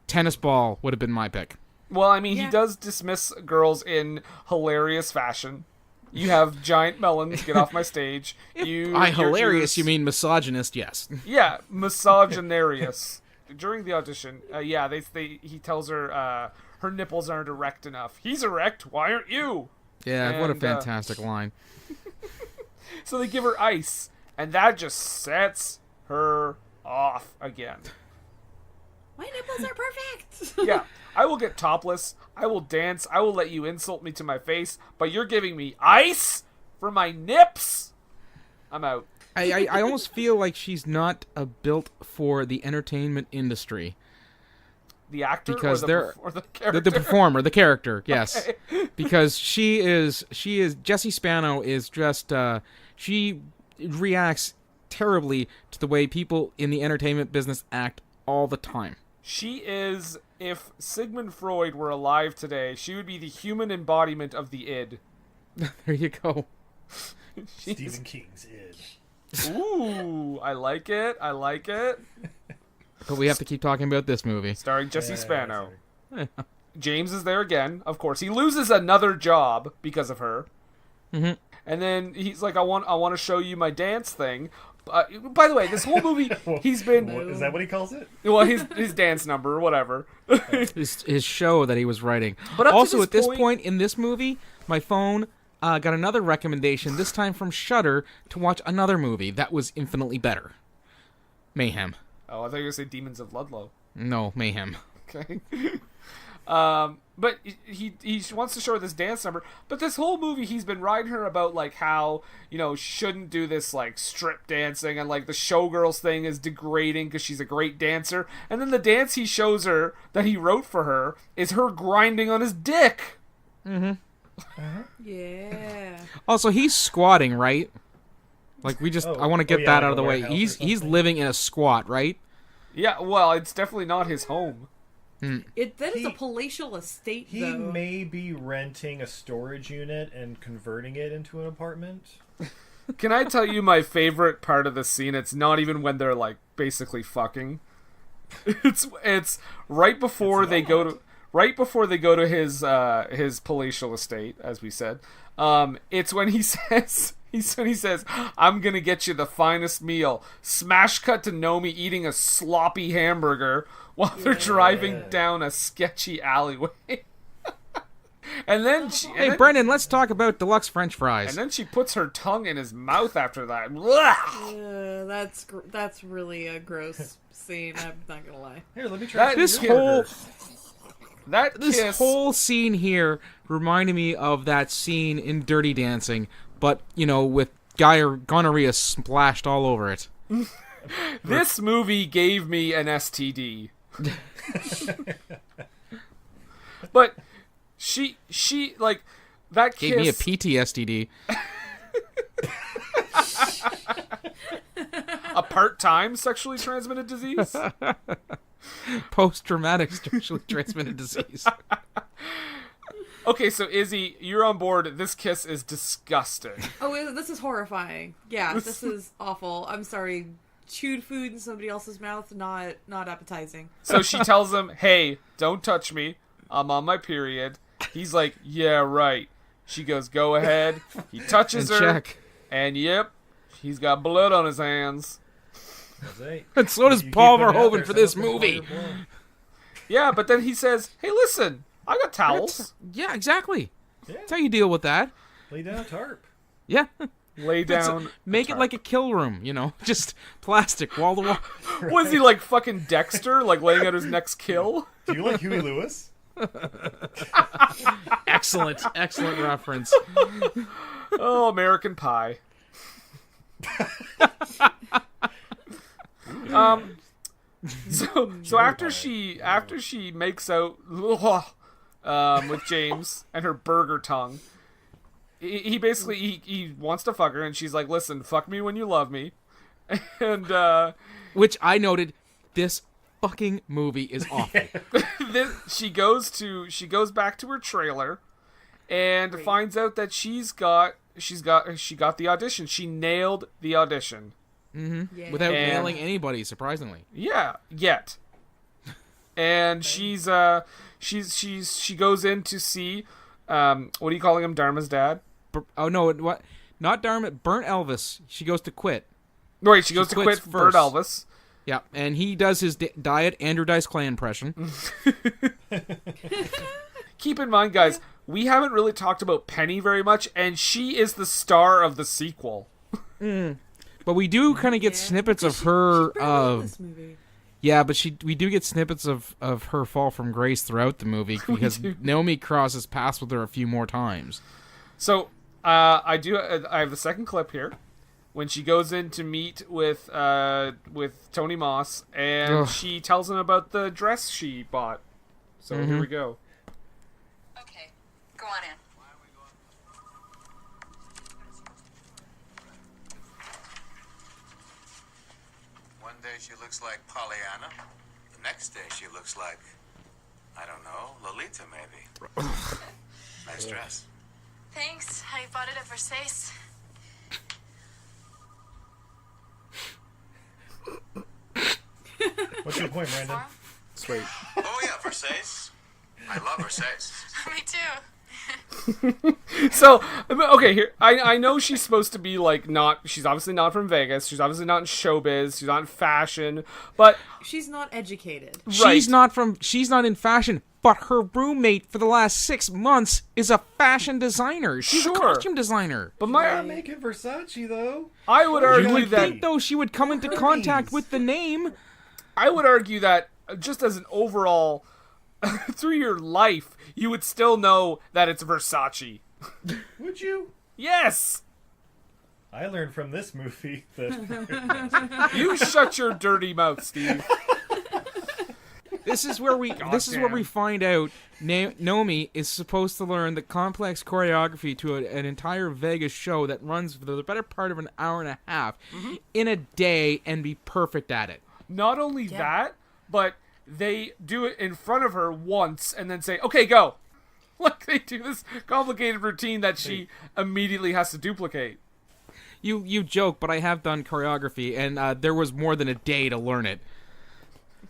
tennis ball would have been my pick. Well, I mean, he does dismiss girls in hilarious fashion. You have giant melons, get off my stage. Hilarious, you mean misogynist, yes. Yeah, misogynarious. During the audition, he tells her her nipples aren't erect enough. He's erect, why aren't you? Yeah, what a fantastic line. So they give her ice, and that just sets her off again. My nipples are perfect. Yeah, I will get topless, I will dance, I will let you insult me to my face, but you're giving me ice for my nips? I'm out. I almost feel like she's not built for the entertainment industry. The actor because or the character? The performer, the character, yes. Okay. Because she is Jessie Spano is just she reacts terribly to the way people in the entertainment business act all the time. She is, if Sigmund Freud were alive today, she would be the human embodiment of the id. There you go. Stephen King's id. Ooh, I like it. But we have to keep talking about this movie. Starring Jessie Spano. James is there again, of course. He loses another job because of her. Mm-hmm. And then he's like, I want to show you my dance thing. By the way, this whole movie, he's been... Is that what he calls it? Well, his dance number or whatever. his show that he was writing. But also, at this point in this movie, my phone got another recommendation, this time from Shudder, to watch another movie that was infinitely better. Mayhem. Oh, I thought you were going to say Demons of Ludlow. No, Mayhem. Okay. But he wants to show her this dance number. But this whole movie, he's been writing her about, like, how, shouldn't do this, like, strip dancing. And, like, the Showgirls thing is degrading because she's a great dancer. And then the dance he shows her that he wrote for her is her grinding on his dick. Mm-hmm. Yeah. Also, he's squatting, right? Like, I want to get that out of the way. He's living in a squat, right? Yeah, well, it's definitely not his home. That is a palatial estate, He though. may be renting a storage unit and converting it into an apartment. Can I tell you my favorite part of the scene? It's not even when they're, like, basically fucking. It's right before they go to... Right before they go to his palatial estate, as we said, it's when he says, I'm gonna get you the finest meal. Smash cut to Nomi eating a sloppy hamburger while they're driving down a sketchy alleyway. And then Brendan, let's talk about deluxe French fries. And then she puts her tongue in his mouth after that. That's really a gross scene. I'm not gonna lie. Here, let me try this whole scene here reminded me of that scene in Dirty Dancing but with gonorrhea splashed all over it. This movie gave me an STD. But she like that kiss Gave me a PTSD. a part-time sexually transmitted disease. Post-traumatic sexually transmitted disease. Okay, so Izzy, you're on board. This kiss is disgusting. Oh, this is horrifying. Yeah, this is awful. I'm sorry. Chewed food in somebody else's mouth, not appetizing. So she tells him, "Hey, don't touch me. I'm on my period." He's like, "Yeah, right." She goes, "Go ahead." He touches her, check. and yep, he's got blood on his hands. And so does You Paul keep it out Verhoeven there, for so this don't movie. fall your blood. Yeah, but then he says, "Hey, listen, I got towels. Yeah, exactly. Yeah. That's how you deal with that. Lay down a tarp. Yeah. Lay down." Make it like a kill room, just plastic wall to wall. Was he like fucking Dexter, like laying out his next kill? Do you like Huey Lewis? Excellent reference. Oh, American Pie. So after she makes out with James and her burger tongue, he basically he wants to fuck her, and she's like, "Listen, fuck me when you love me," and Which I noted, this fucking movie is awful. she goes back to her trailer and finds out that she got the audition. She nailed the audition. Yeah. Without And- nailing anybody, surprisingly. Yeah, yet. And she goes in to see what are you calling him, Dharma's dad? Oh no, what? Not Dharma, Burnt Elvis. She goes to quit. Right, she goes to quits quit Bird first. Elvis. Yeah, and he does his diet Andrew Dice Clay impression. Keep in mind, guys, we haven't really talked about Penny very much, and she is the star of the sequel. But we do kind of get snippets of her. She barely in this movie. Yeah, but we do get snippets of her fall from grace throughout the movie because Naomi crosses paths with her a few more times. So I have the second clip here when she goes in to meet with Tony Moss, and Ugh. she tells him about the dress she bought. So here we go. Okay, go on in. One day she looks like Pollyanna. The next day she looks like, I don't know, Lolita maybe. Nice dress. Thanks. I bought it at Versace. What's your point, Brandon? Sweet. Oh yeah, Versace. I love Versace. Me too. So, okay, here I know she's supposed to be like she's obviously not from Vegas. She's obviously not in showbiz. She's not in fashion. But She's not educated. right, She's not in fashion, but her roommate for the last 6 months is a fashion designer. She's Sure. a costume designer. but Not making Versace though. I would You argue would that think though she would come into contact with the name. I would argue that just as an overall through your life, you would still know that it's Versace. Would you? Yes. I learned from this movie that You shut your dirty mouth, Steve. This is where we find out Naomi is supposed to learn the complex choreography to an entire Vegas show that runs for the better part of an hour and a half in a day and be perfect at it. Not only that, but they do it in front of her once and then say, "Okay, go." Like they do this complicated routine that she immediately has to duplicate. You joke, but I have done choreography, and there was more than a day to learn it.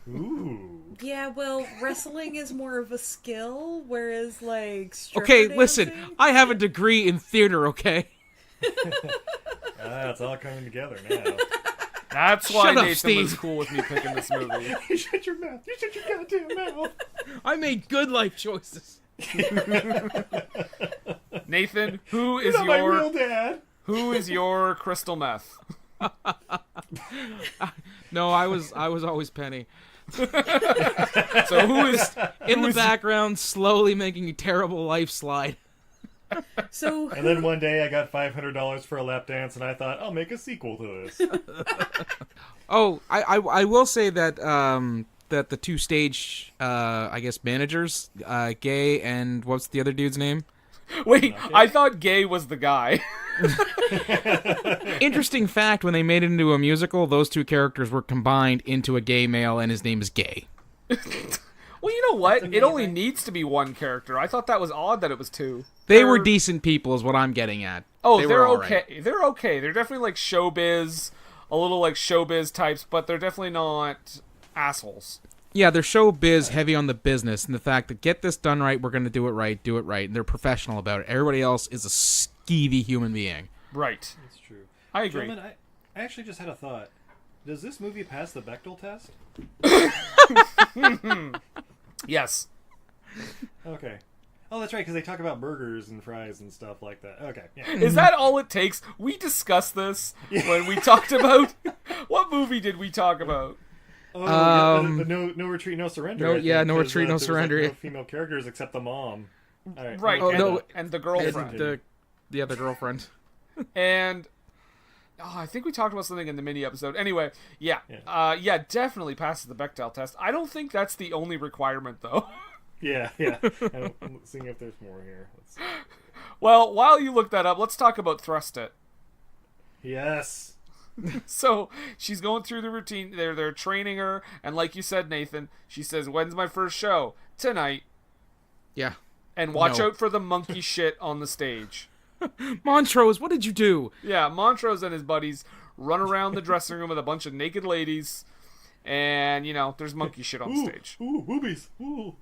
ooh. Yeah, well, wrestling is more of a skill, whereas like stripper Okay, listen, dancing- I have a degree in theater, okay? It's all coming together now. That's why Shut up, Nathan Steve. was cool with me picking this movie. You shut your mouth. You shut your goddamn mouth. I made good life choices. Nathan, who is Not my real your dad. crystal meth? No, I was always Penny. So who is In the background, slowly making a terrible life slide. So And then one day I got $500 for a lap dance, and I thought, I'll make a sequel to this. Oh, I will say that that the two stage I guess managers, Gay and what's the other dude's name? Wait, I thought Gay was the guy. Interesting fact: when they made it into a musical, those two characters were combined into a gay male, and his name is Gay. Well, you know what? It only needs to be one character. I thought that was odd that it was two. They were decent people, is what I'm getting at. Oh, They they're were all okay. right. They're okay. They're definitely like showbiz, a little like showbiz types, but they're definitely not assholes. Yeah, they're showbiz, heavy on the business, and the fact that get this done right, we're going to do it right, and they're professional about it. Everybody else is a skeevy human being. Right. That's true. I agree. Gentlemen, I actually just had a thought. Does this movie pass the Bechdel test? Yes. Okay. Oh, that's right, because they talk about burgers and fries and stuff like that. Okay. Yeah. Is that all it takes? We discussed this when we talked about... What movie did we talk about? Oh, yeah, the no retreat, no surrender. No- I yeah, think, no 'cause, retreat, no there's, surrender. Like, no female characters except the mom. All right. Right, Oh, and, no. and the And girlfriend. the other girlfriend. And I think we talked about something in the mini episode. Anyway, yeah, definitely passes the Bechdel test. I don't think that's the only requirement, though. Yeah. I'm seeing if there's more here. Let's see. Well, while you look that up, let's talk about Thrust It. Yes. So she's going through the routine. They're training her, and like you said, Nathan, she says, "When's my first show? Tonight." Yeah. And watch No. out for the monkey shit on the stage. Montrose, what did you do? Yeah, Montrose and his buddies run around the dressing room with a bunch of naked ladies, and there's monkey shit on stage. Ooh, boobies. Ooh.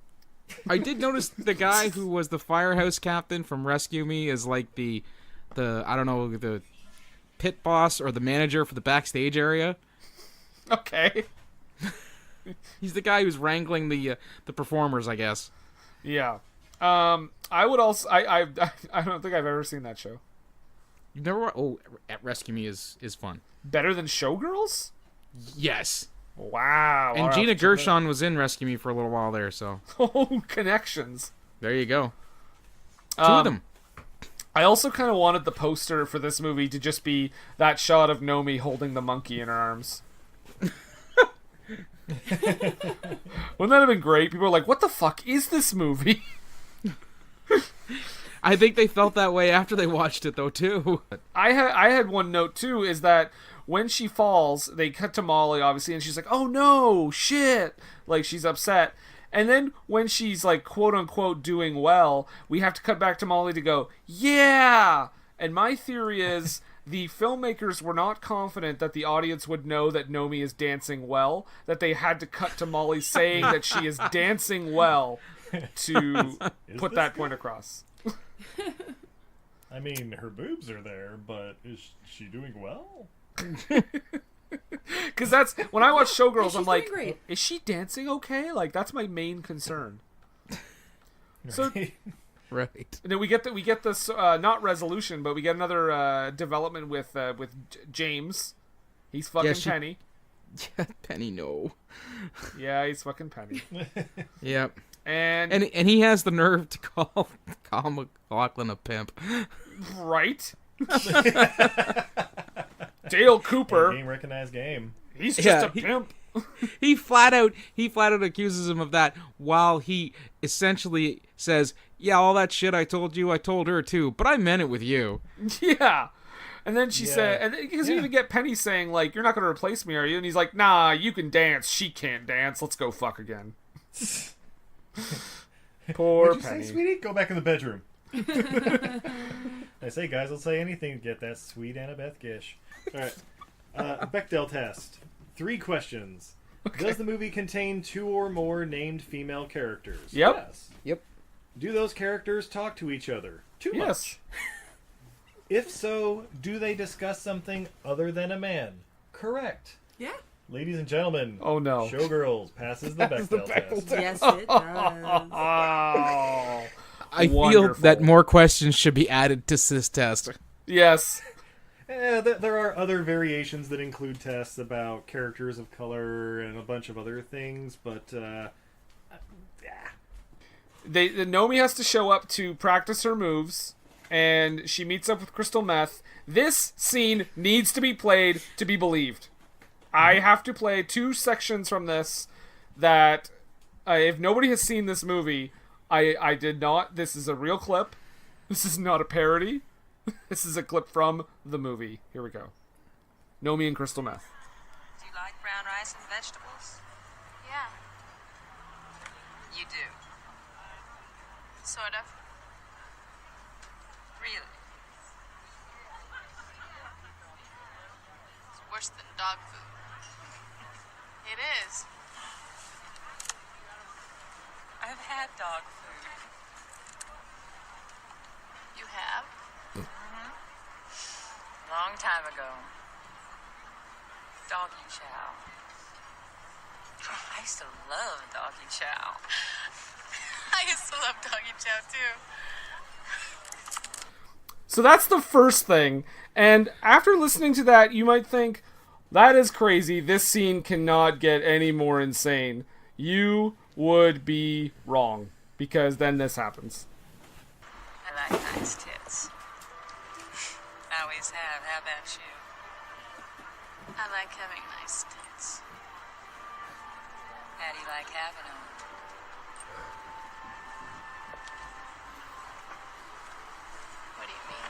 I did notice the guy who was the firehouse captain from Rescue Me is like the I don't know, the pit boss or the manager for the backstage area. Okay. He's the guy who's wrangling the performers, I guess. Yeah. I would also. I don't think I've ever seen that show. You've never at Rescue Me is fun. Better than Showgirls? Yes. Wow. And Gina Gershon was in Rescue Me for a little while there, so Oh, connections. there you go. Two of them. I also kind of wanted the poster for this movie to just be that shot of Nomi holding the monkey in her arms. Wouldn't that have been great? People were like, "What the fuck is this movie?" I think they felt that way after they watched it, though, too. I had one note too, is that when she falls, they cut to Molly obviously, and she's like, "Oh no, shit!" Like she's upset. And then when she's like quote unquote doing well, we have to cut back to Molly to go, "Yeah!" And my theory is the filmmakers were not confident that the audience would know that Nomi is dancing well, that they had to cut to Molly saying that she is dancing well to put that point across. I mean, her boobs are there, but is she doing well? Because that's when I watch Showgirls, she's I'm like, doing great. is she dancing okay? Like that's my main concern. So Right. and then we get this not resolution, but we get another development with James. He's fucking she- Penny. Yeah, Penny, no. Yeah, he's fucking Penny. Yep. And And he has the nerve to call McLaughlin a pimp. right, Dale Cooper. Game recognized game. He's just Yeah, a pimp. He flat out accuses him of that while he essentially says, "Yeah, all that shit I told you, I told her too, but I meant it with you." Yeah. And then she Yeah. said, and because you even get Penny saying like, "You're not going to replace me, are you?" And he's like, "Nah, you can dance. She can't dance. Let's go fuck again." Poor What'd you Penny. say, sweetie? Go back in the bedroom. I say, guys, I'll say anything to get that sweet Annabeth Gish. All right. Bechdel test. 3 questions. Okay. Does the movie contain 2 or more named female characters? Yep. Yes. Yep. Do those characters talk to each other? Too Yes. much. If so, do they discuss something other than a man? Correct. Yeah. Ladies and gentlemen, Oh no. Showgirls passes the Bechdel test. Yes, it does. Oh. I feel Wonderful. that more questions should be added to this test. Yes. There are other variations that include tests about characters of color and a bunch of other things, but The Nomi has to show up to practice her moves, and she meets up with crystal meth. This scene needs to be played to be believed. I have to play 2 sections from this that, if nobody has seen this movie, I did not. This is a real clip. This is not a parody. This is a clip from the movie. Here we go. Nomi and crystal meth. Do you like brown rice and vegetables? Yeah, You do. sort of. Really? It's worse than dog food. It is. I've had dog food. You have? Long time ago. Doggy chow. I used to love doggy chow. I used to love doggy chow too. So that's the first thing. And after listening to that, you might think, that is crazy. This scene cannot get any more insane. You would be wrong. Because then this happens. I like nice tits. I always have. How about you? I like having nice tits. How do you like having them? What do you mean?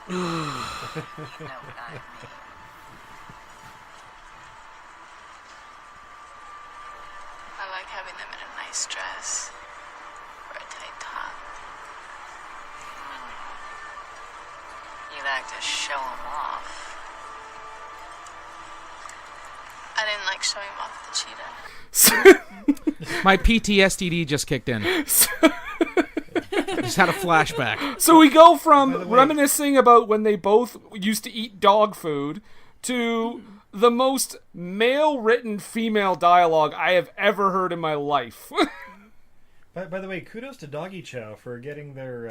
You know what I mean. I like having them in a nice dress or a tight top. You like to show them off. I didn't like showing off the cheetah. My PTSD just kicked in. Just had a flashback. So we go from reminiscing about when they both used to eat dog food to the most male-written female dialogue I have ever heard in my life. By the way, kudos to Doggy Chow for getting their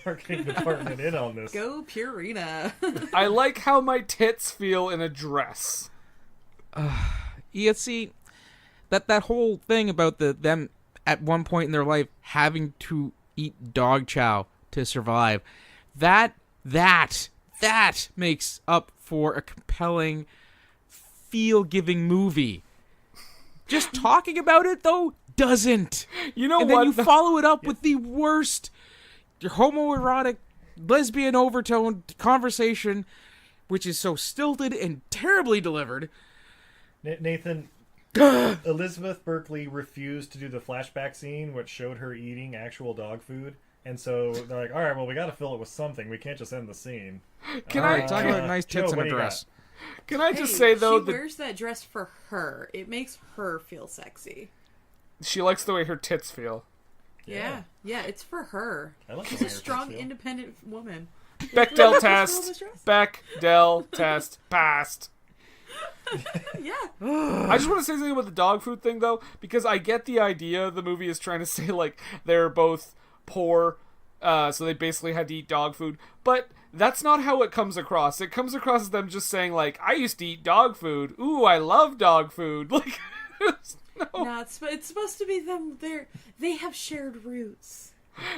marketing department in on this. Go Purina. I like how my tits feel in a dress. Yeah, see, that whole thing about them at one point in their life having to eat dog chow to survive, that makes up for a compelling, feel-giving movie. Just talking about it, though, doesn't. You know and what? then you follow it up with the worst homoerotic, lesbian overtone conversation, which is so stilted and terribly delivered. Nathan, Elizabeth Berkley refused to do the flashback scene, which showed her eating actual dog food. And so they're like, all right, well, we got to fill it with something. We can't just end the scene. Can All I right, talking about nice tits Joe, in what a do you dress. Can I just say, though, she that wears that dress for her. It makes her feel sexy. she likes the way her tits feel. Yeah, it's for her. I like She's the a way her strong, tits feel. independent woman. Bechdel Feel test. this dress? Bechdel test passed. Yeah. I just want to say something about the dog food thing, though, because I get the idea the movie is trying to say, like, they're both poor, so they basically had to eat dog food. But that's not how it comes across. It comes across as them just saying, like, I used to eat dog food. Ooh, I love dog food. Like, No, it's supposed to be them. They have shared roots.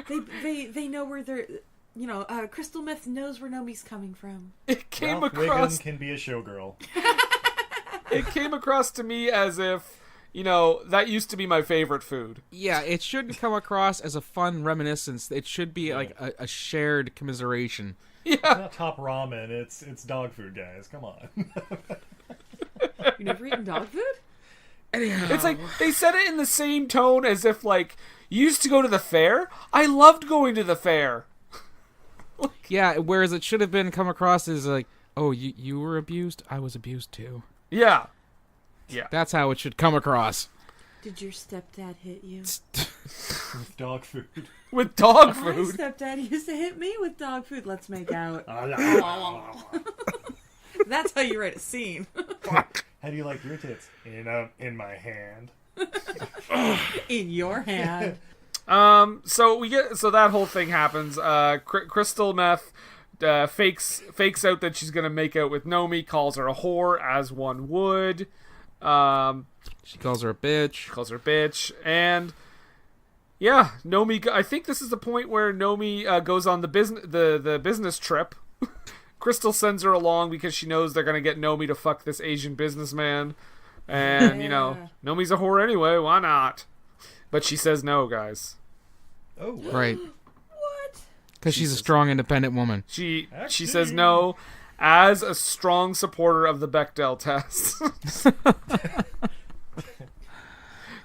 They know where they're. You know, Crystal Meth knows where Nomi's coming from. it came Ralph across. Wiggum can be a showgirl. It came across to me as if, you know, that used to be my favorite food. Yeah, it shouldn't come across as a fun reminiscence. It should be like a shared commiseration. It's not top ramen. It's dog food, guys. Come on. You never eaten dog food? It's like they said it in the same tone as if, like, you used to go to the fair. I loved going to the fair. Yeah, whereas it should have been come across as like, oh, you were abused? I was abused too. Yeah. That's how it should come across. Did your stepdad hit you? With dog food. With dog My food. stepdad used to hit me with dog food. Let's make out. How That's how you write a scene. do you like your tits? In my hand. In your hand. So that whole thing happens. Crystal Meth fakes out that she's gonna make out with Nomi, calls her a whore, as one would. She calls her a bitch. And Yeah, Nomi. I think this is the point where Nomi goes on the business trip. Crystal sends her along because she knows they're gonna get Nomi to fuck this Asian businessman, and you know Nomi's a whore anyway. Why not? But she says no, guys. Oh, Right. What? Because she's a strong, independent woman. She says no as a strong supporter of the Bechdel test.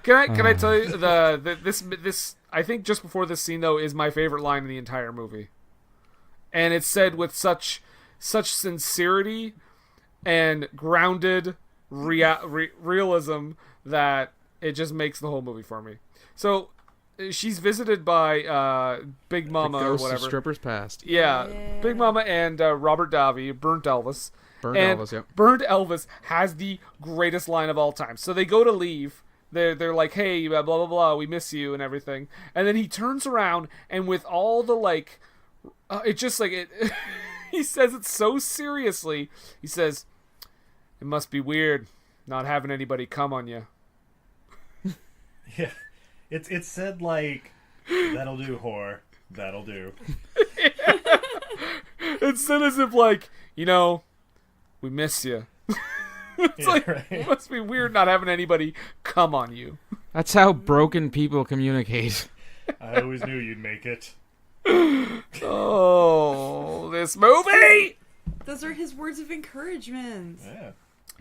Can I tell you this I think just before this scene though is my favorite line in the entire movie, and it's said with such sincerity and grounded realism that it just makes the whole movie for me. So she's visited by Big Mama The or ghosts of whatever. strippers past. Yeah, Big Mama and Robert Davi, Burnt Elvis. Elvis, yep. Burnt Elvis has the greatest line of all time. So they go to leave. They're like, hey, blah, blah, blah, we miss you and everything. And then he turns around and with all the, like, it just, like, it, he says it so seriously. He says, it must be weird not having anybody come on you. Yeah. It's said like, that'll do, whore. That'll do. It's said as if, like, you know, we miss you. It's like, right. it must be weird not having anybody come on you. That's how broken people communicate. I always knew you'd make it. Oh, this movie! Those are his words of encouragement. Yeah.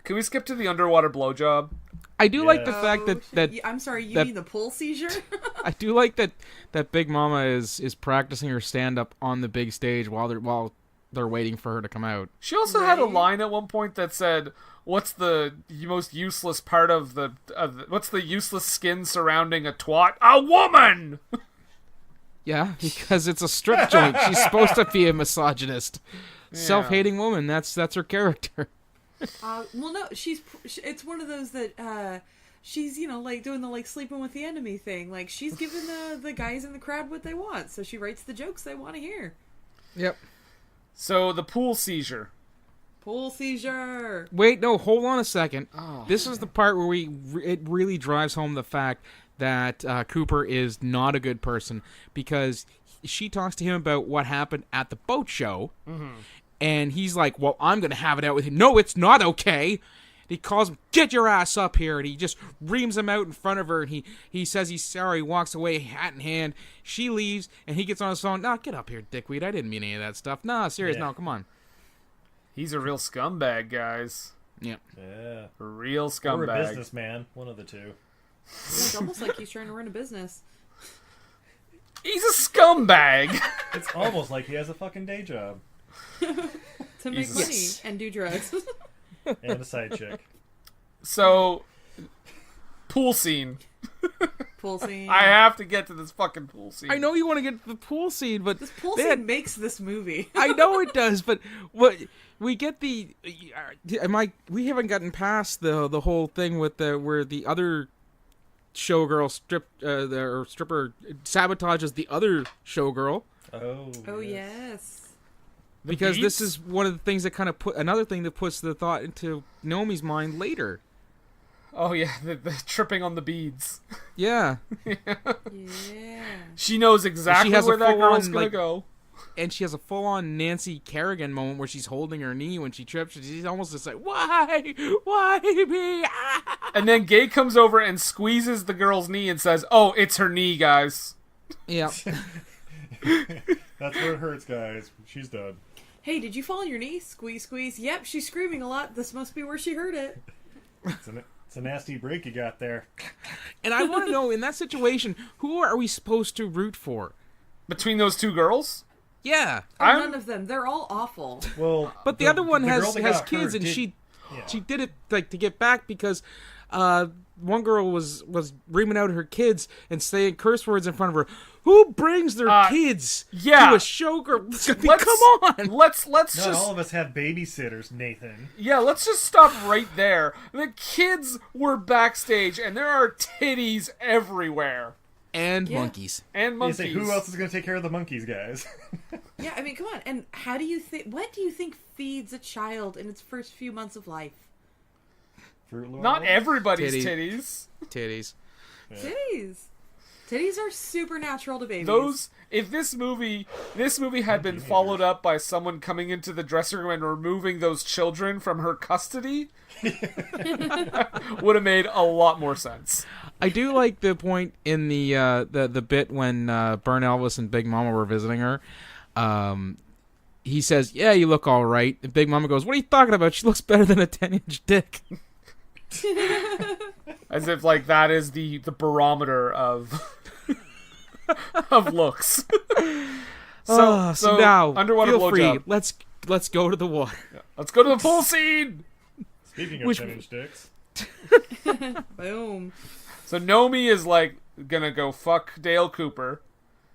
Can we skip to the underwater blowjob? I do like the Yeah. fact that I'm sorry, you that- mean the pool seizure? I do like that Big Mama is practicing her stand up on the big stage while they're waiting for her to come out. She also had a Right. line at one point that said, "What's the most useless part of the what's the useless skin surrounding a twat? A woman." Yeah, because it's a strip joint. She's supposed to be a misogynist, self-hating woman. That's her character. Well, no, it's one of those that she's, you know, like doing the like sleeping with the enemy thing. Like she's giving the guys in the crowd what they want, so she writes the jokes they want to hear. Yep. So the pool seizure. Pool seizure. Wait, no, hold on a second. Oh. This is the part where it really drives home the fact that Cooper is not a good person, because she talks to him about what happened at the boat show, and he's like, well, I'm going to have it out with him. No, it's not okay. He calls him, get your ass up here, and he just reams him out in front of her, and he says he's sorry, walks away, hat in hand. She leaves, and he gets on his phone. Nah, get up here, dickweed. I didn't mean any of that stuff. Nah, serious, Yeah. no, come on. He's a real scumbag, guys. Yeah. Yeah. A real Or a scumbag. businessman. One of the two. It's almost like he's trying to run a business. He's a scumbag. It's almost like he has a fucking day job. To make Jesus. money and do drugs. And a side chick. So, pool scene. Pool scene. I have to get to this fucking pool scene. I know you want to get to the pool scene, but This pool they scene had- makes this movie. I know it does, but what we get we haven't gotten past the whole thing with where the other showgirl stripper sabotages the other showgirl, Oh yes. because this beads? is one of the things that kind of another thing that puts the thought into Naomi's mind later. Oh yeah, the tripping on the beads. Yeah, Yeah. She knows exactly has a where that full-on, girl's gonna like- go. and she has a full-on Nancy Kerrigan moment where she's holding her knee when she trips. She's almost just like, why me? Ah! And then Gay comes over and squeezes the girl's knee and says, "Oh, it's her knee, guys." Yeah. That's where it hurts, guys. She's done. Hey, did you fall on your knee? Squeeze, squeeze. Yep, she's screaming a lot. This must be where she heard it. It's a nasty break you got there. And I want to know, in that situation, who are we supposed to root for? Between those two girls, Yeah. Oh, I'm- none of them. They're all awful. Well, But the other one girl has that got kids, hurt and did- she yeah. did it like to get back because one girl was reaming out her kids and saying curse words in front of her. Who brings their kids yeah. to a showgirl? I mean, Let's- come on. let's Not just all of us have babysitters, Nathan. let's just stop right there. The kids were backstage, and there are titties everywhere And Yeah. monkeys. and You monkeys. say, who else is going to take care of the monkeys, guys? Yeah, I mean, come on. And how do you think? What do you think feeds a child in its first few months of life? Fruit Loops? Not everybody's Titty. titties. Titties. Titties. Titties are supernatural to babies. If this movie had been followed up by someone coming into the dressing room and removing those children from her custody, would have made a lot more sense. I do like the point in the bit when Burn Elvis and Big Mama were visiting her. He says, "Yeah, you look all right." And Big Mama goes, "What are you talking about? She looks better than a 10-inch dick." As if like that is the barometer of of looks. So now underwater feel free. blowjob. Let's go to the water. Let's go to the pool scene. Speaking of 10-inch dicks. Boom. So Nomi is like gonna go fuck Dale Cooper.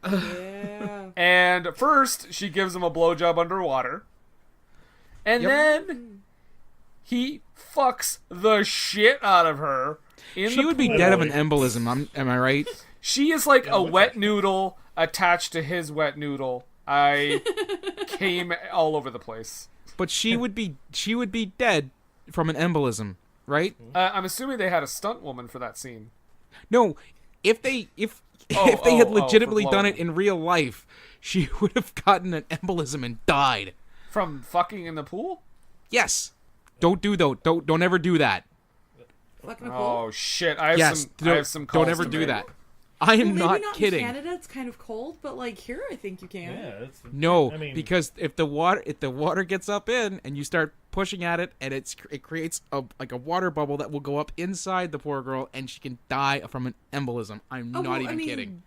Yeah. And first she gives him a blowjob underwater. And then he fucks the shit out of her in She the would be pool. dead of an embolism. Am I right? She is like a wet noodle attached to his wet noodle. I came all over the place. But she would be dead from an embolism, right? I'm assuming they had a stunt woman for that scene. No, if they had legitimately for done it blowing. in real life, she would have gotten an embolism and died. From fucking in the pool? Yes. Don't ever do that. Fucking a pool. Oh shit! I have some. Don't calls ever to do make. that. I am Well, maybe not kidding. In Canada, it's kind of cold, but like here, I think you can. Yeah, that's, No, I mean, because if the water gets up in and you start pushing at it, and it creates a water bubble that will go up inside the poor girl, and she can die from an embolism. I'm Oh, not well, even I mean, kidding.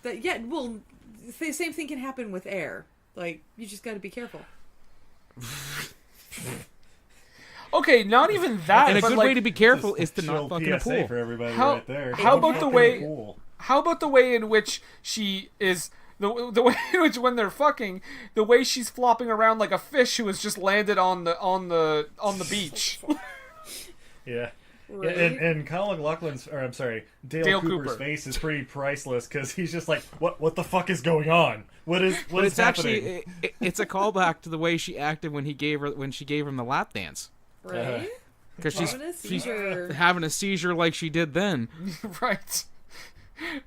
The same thing can happen with air. Like you just got to be careful. Okay, not even that. And a but good like, way to be careful is to chill not fuck in a PSA pool. for everybody How- right there. how Don't about fuck the in way- a pool. How about the way in which she is the way in which when they're fucking, the way she's flopping around like a fish who has just landed on the beach. Yeah. Right? Yeah, and Kyle MacLachlan's, or I'm sorry, Dale Cooper's Cooper. face is pretty priceless because he's just like, what the fuck is going on? What is But it's happening? actually it's a callback to the way she acted when she gave him the lap dance, Right? because Having a she's seizure. having a seizure like she did then. Right.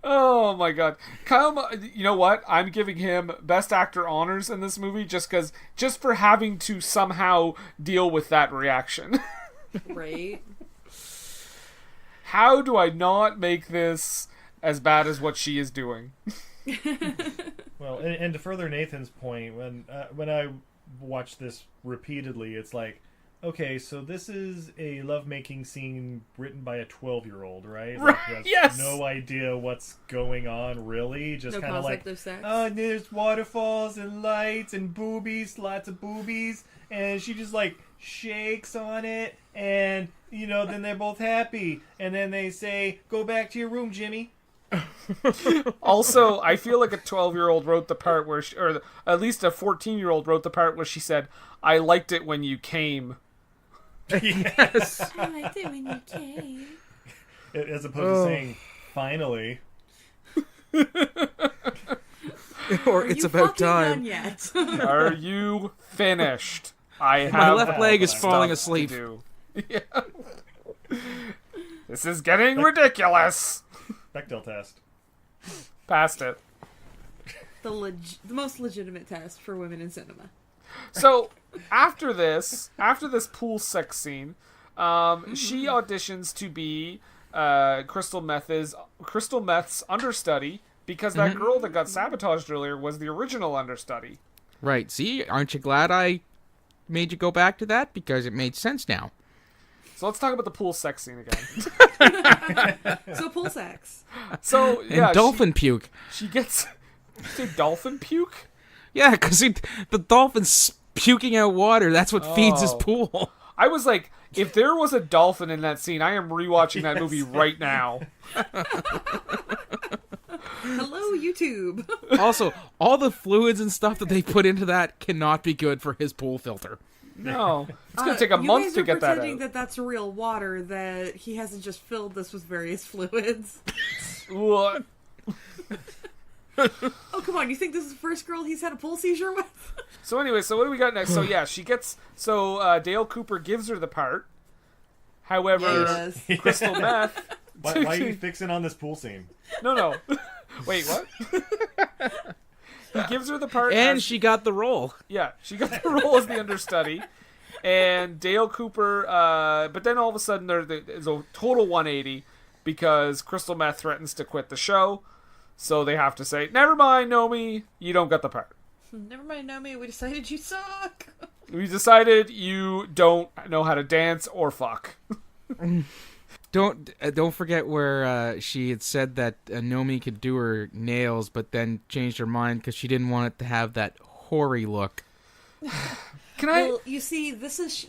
Oh my god. Kyle, you know what? I'm giving him Best Actor honors in this movie just for having to somehow deal with that reaction. Right. How do I not make this as bad as what she is doing? Well, and to further Nathan's point, when I watch this repeatedly, it's like, okay, so this is a lovemaking scene written by a 12-year-old, right? Right, Like, has yes! no idea what's going on, really. Just No kind of like, concept of sex. oh, there's waterfalls and lights and boobies, lots of boobies, and she just like shakes on it, and then they're both happy, and then they say, "Go back to your room, Jimmy." Also, I feel like a 12-year-old wrote the part where or at least a 14-year-old wrote the part where she said, "I liked it when you came." Yes. I liked it when you came. As opposed to saying, "Finally." Or Are it's you about fucking time. done yet? Are you finished? I have My left leg is stuff falling to asleep. do. Yeah. This is getting ridiculous. Bechdel test. Past it. the most legitimate test for women in cinema. So after this pool sex scene, she auditions to be Crystal Meth's understudy because that girl that got sabotaged earlier was the original understudy. Right. See, aren't you glad I made you go back to that? Because it made sense now. So let's talk about the pool sex scene again. So pool sex. So And yeah, dolphin puke. She gets. Did you say dolphin puke? Yeah, because the dolphin's puking out water. That's what feeds his Oh. pool. I was like, if there was a dolphin in that scene, I am rewatching that movie right now. Hello, YouTube. Also, all the fluids and stuff that they put into that cannot be good for his pool filter. No, it's gonna take a month to get that You guys are pretending out. that that's real water, that he hasn't just filled this with various fluids. What? Oh, come on. You think this is the first girl he's had a pool seizure with? So anyway, so what do we got next? So yeah, she gets. So Dale Cooper gives her the part. However, Yes. Crystal Meth Why are you fixing on this pool scene? No. Wait, what? He gives her the part, And she got the role. Yeah, she got the role as the understudy. And Dale Cooper, but then all of a sudden there's a total 180 because Crystal Meth threatens to quit the show. So they have to say, never mind, Nomi, you don't get the part. Never mind, Nomi, we decided you suck. We decided you don't know how to dance or fuck. Don't forget where she had said that Nomi could do her nails, but then changed her mind because she didn't want it to have that hoary look. Well, you see, this is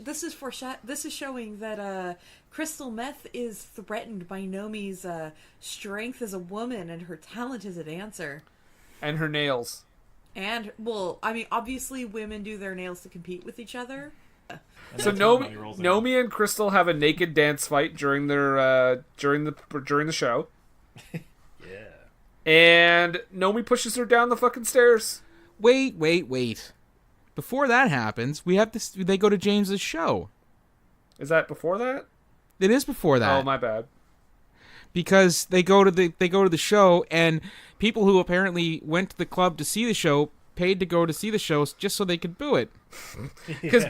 showing that Crystal Meth is threatened by Nomi's strength as a woman and her talent as a dancer. And her nails. And, well, I mean, obviously women do their nails to compete with each other. So Nomi and Crystal have a naked dance fight during their during the show. Yeah. And Nomi pushes her down the fucking stairs. Wait. Before that happens, they go to James's show. Is that before that? It is before that. Oh, my bad. Because they go to the show, and people who apparently went to the club to see the show paid to go to see the show just so they could boo it. Because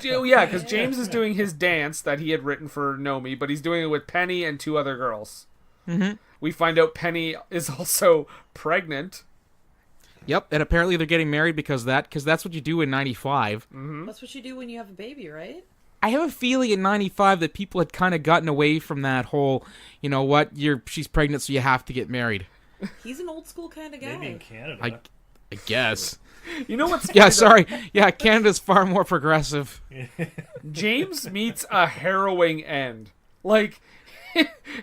James is doing his dance that he had written for Nomi, but he's doing it with Penny and 2 other girls. Mm-hmm. We find out Penny is also pregnant. Yep, and apparently they're getting married because that's what you do in 95. Mm-hmm. That's what you do when you have a baby, right? I have a feeling in 95 that people had kind of gotten away from that whole, you know what, she's pregnant so you have to get married. He's an old school kind of guy. Maybe in Canada. I guess. You know what's Yeah, sorry. Yeah, Canada's far more progressive. James meets a harrowing end.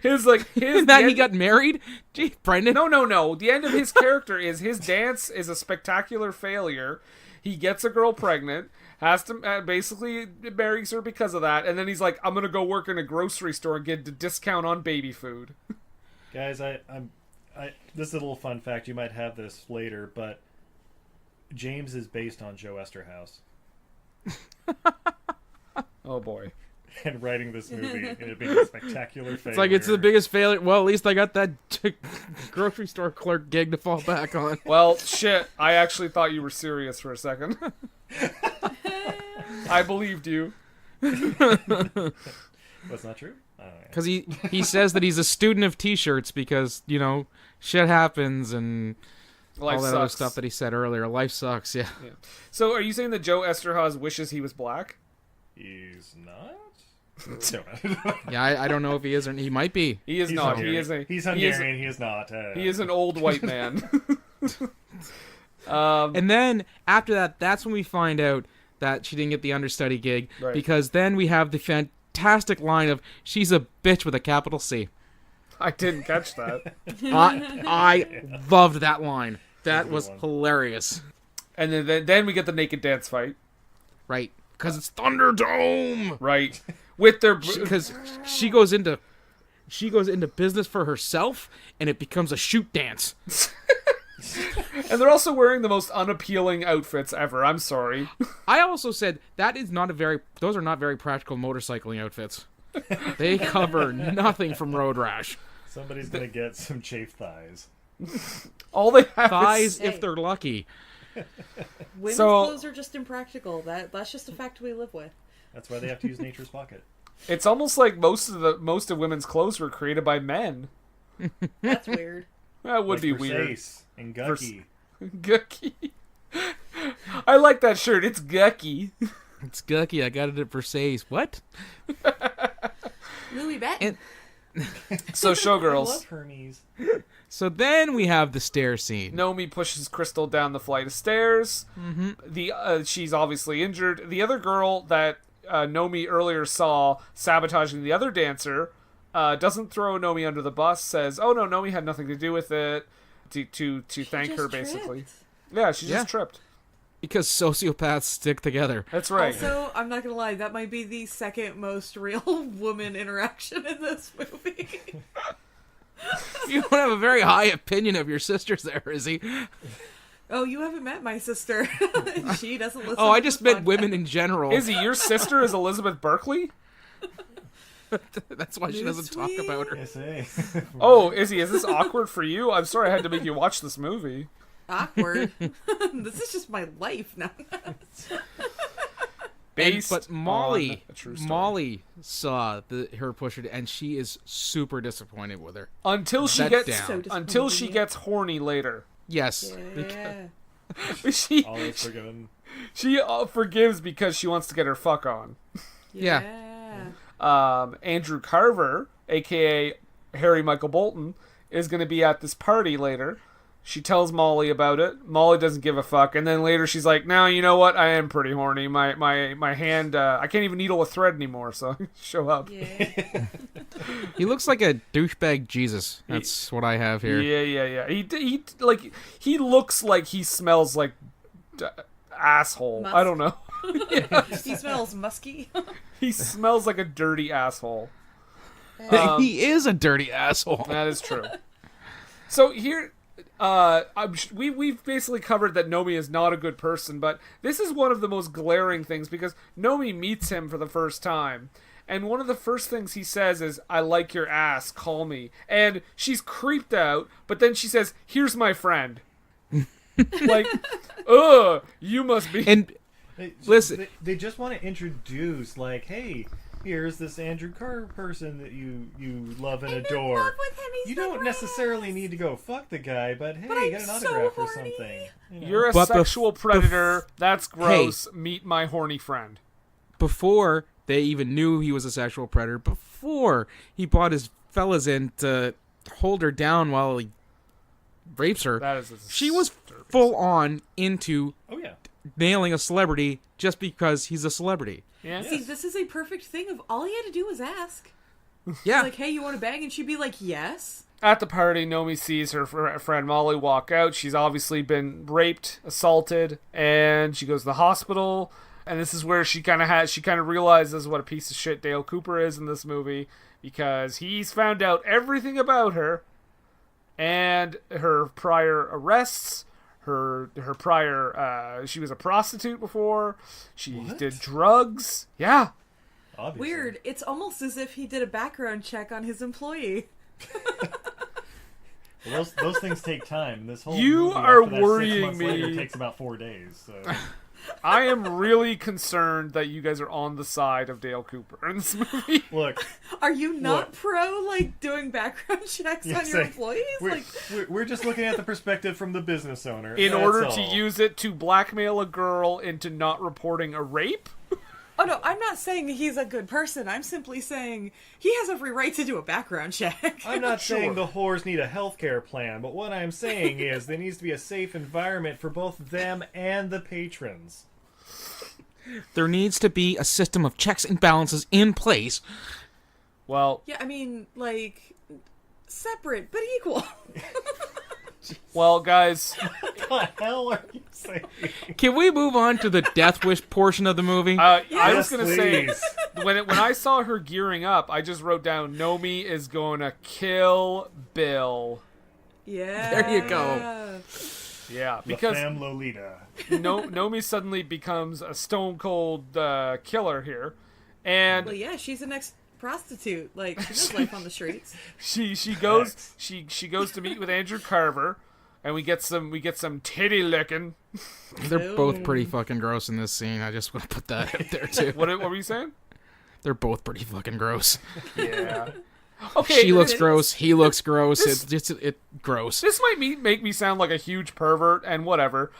His Isn't that he got married? Gee, Brendan. No. The end of his character is his dance is a spectacular failure. He gets a girl pregnant, has to basically marries her because of that, and then he's like, I'm gonna go work in a grocery store and get a discount on baby food. Guys, this is a little fun fact. You might have this later, but James is based on Joe Esterhaus. Oh boy. And writing this movie, and it being a spectacular failure. It's like it's the biggest failure. Well, at least I got that grocery store clerk gig to fall back on. Well, shit. I actually thought you were serious for a second. I believed you. That's not true? Because he says that he's a student of T-shirts because, shit happens and Life all that sucks. other stuff that he said earlier. Life sucks, yeah. So are you saying that Joe Esterhaus wishes he was black? He's not? Yeah, I don't know if he is or he might be. He's not. Hungarian. He's Hungarian. He is not. He is an old white man. And then after that, that's when we find out that she didn't get the understudy gig, right. Because then we have the fantastic line of "She's a bitch with a capital C." I didn't catch that. I loved that line. That was hilarious. And then we get the naked dance fight. Right. Because it's Thunderdome. Right. With their because she goes into business for herself, and it becomes a shoot dance. And they're also wearing the most unappealing outfits ever. I'm sorry. I also said those are not very practical motorcycling outfits. They cover nothing from road rash. Somebody's gonna get some chafed thighs. All they have thighs if they're lucky. Women's clothes are just impractical. That's just a fact we live with. That's why they have to use nature's pocket. It's almost like most of women's clothes were created by men. That's weird. That would be weird. And Gucky. Gucky. I like that shirt. It's Gucky. It's Gucky. I got it at Versailles. What? Louis Vuitton. So Showgirls. I love Hermes. So then we have the stair scene. Nomi pushes Crystal down the flight of stairs. Mm-hmm. She's obviously injured. The other girl that Nomi earlier saw sabotaging the other dancer doesn't throw Nomi under the bus. Says, "Oh no, Nomi had nothing to do with it." To thank her basically. Yeah, she just tripped. Because sociopaths stick together. That's right. Also, I'm not gonna lie, that might be the second most real woman interaction in this movie. You don't have a very high opinion of your sisters there, Izzy. Oh, you haven't met my sister. She doesn't listen. Oh, I just meant women in general. Izzy, your sister is Elizabeth Berkley? That's why she doesn't talk about her. Yes, eh? Oh, Izzy, is this awkward for you? I'm sorry I had to make you watch this movie. Awkward. This is just my life now. Based Molly, on a true story. Molly saw her pusher, and she is super disappointed with her. Until she That's gets down. until she gets horny later. Yes. Yeah. She Always forgiven. she forgives because she wants to get her fuck on. Yeah. Andrew Carver, aka Harry Michael Bolton, is going to be at this party later. She tells Molly about it. Molly doesn't give a fuck, and then later she's like, "Now you know what? I am pretty horny. My hand, I can't even needle a thread anymore." So show up. Yeah. He looks like a douchebag Jesus. That's what I have here. Yeah. He looks like he smells like asshole. Musk. I don't know. He smells musky. He smells like a dirty asshole. He is a dirty asshole. That is true. So here, we've basically covered that Nomi is not a good person, but this is one of the most glaring things because Nomi meets him for the first time, and one of the first things he says is, "I like your ass, call me." And she's creeped out, but then she says, "Here's my friend." Like, ugh, you must be. And listen, They just want to introduce, like, hey, here's this Andrew Carr person that you love and adore. in love with him. He's You the don't necessarily best. need to go fuck the guy, but hey, I'm get an so autograph or horny. something. You know? You're a But sexual predator. That's gross. Meet my horny friend. before they even knew he was a sexual predator, before he brought his fellas in to hold her down while he rapes her, That is she was full on into Oh yeah. nailing a celebrity just because he's a celebrity. Yeah. See, this is a perfect thing of all he had to do was ask. Yeah. Like, hey, you want to bang? And she'd be like, yes. At the party, Nomi sees her friend Molly walk out. She's obviously been raped, assaulted, and she goes to the hospital. And this is where she kind of realizes what a piece of shit Dale Cooper is in this movie, because he's found out everything about her and her prior arrests. Her prior, she was a prostitute before. She did drugs. Yeah. Obviously. Weird. It's almost as if he did a background check on his employee. Well, those things take time. This whole You movie, are after that, worrying 6 months later, me. takes about 4 days. So. I am really concerned that you guys are on the side of Dale Cooper in this movie. Look, Are you not Look. pro, like, doing background checks on your employees? We're just looking at the perspective from the business owner. In That's order all. to use it to blackmail a girl into not reporting a rape? Oh, no, I'm not saying he's a good person. I'm simply saying he has every right to do a background check. I'm not Sure. saying the whores need a healthcare plan, but what I'm saying is there needs to be a safe environment for both them and the patrons. There needs to be a system of checks and balances in place. Well, Yeah, I mean, like, separate, but equal. guys, What the hell are you saying? Can we move on to the Death Wish portion of the movie? I was Yes, going to say, please. when I saw her gearing up, I just wrote down, Nomi is going to kill Bill. Yeah. There you go. Yeah, La because Femme Lolita. Nomi suddenly becomes a stone cold killer here. And Well, yeah, she's an ex-prostitute. Like, she does life on the streets. she goes she goes to meet with Andrew Carver, and we get some titty licking. They're both pretty fucking gross in this scene. I just want to put that out there, too. What were you saying? They're both pretty fucking gross. Yeah. Okay. She looks it gross. He looks gross. This- It's gross. This might make me sound like a huge pervert and whatever.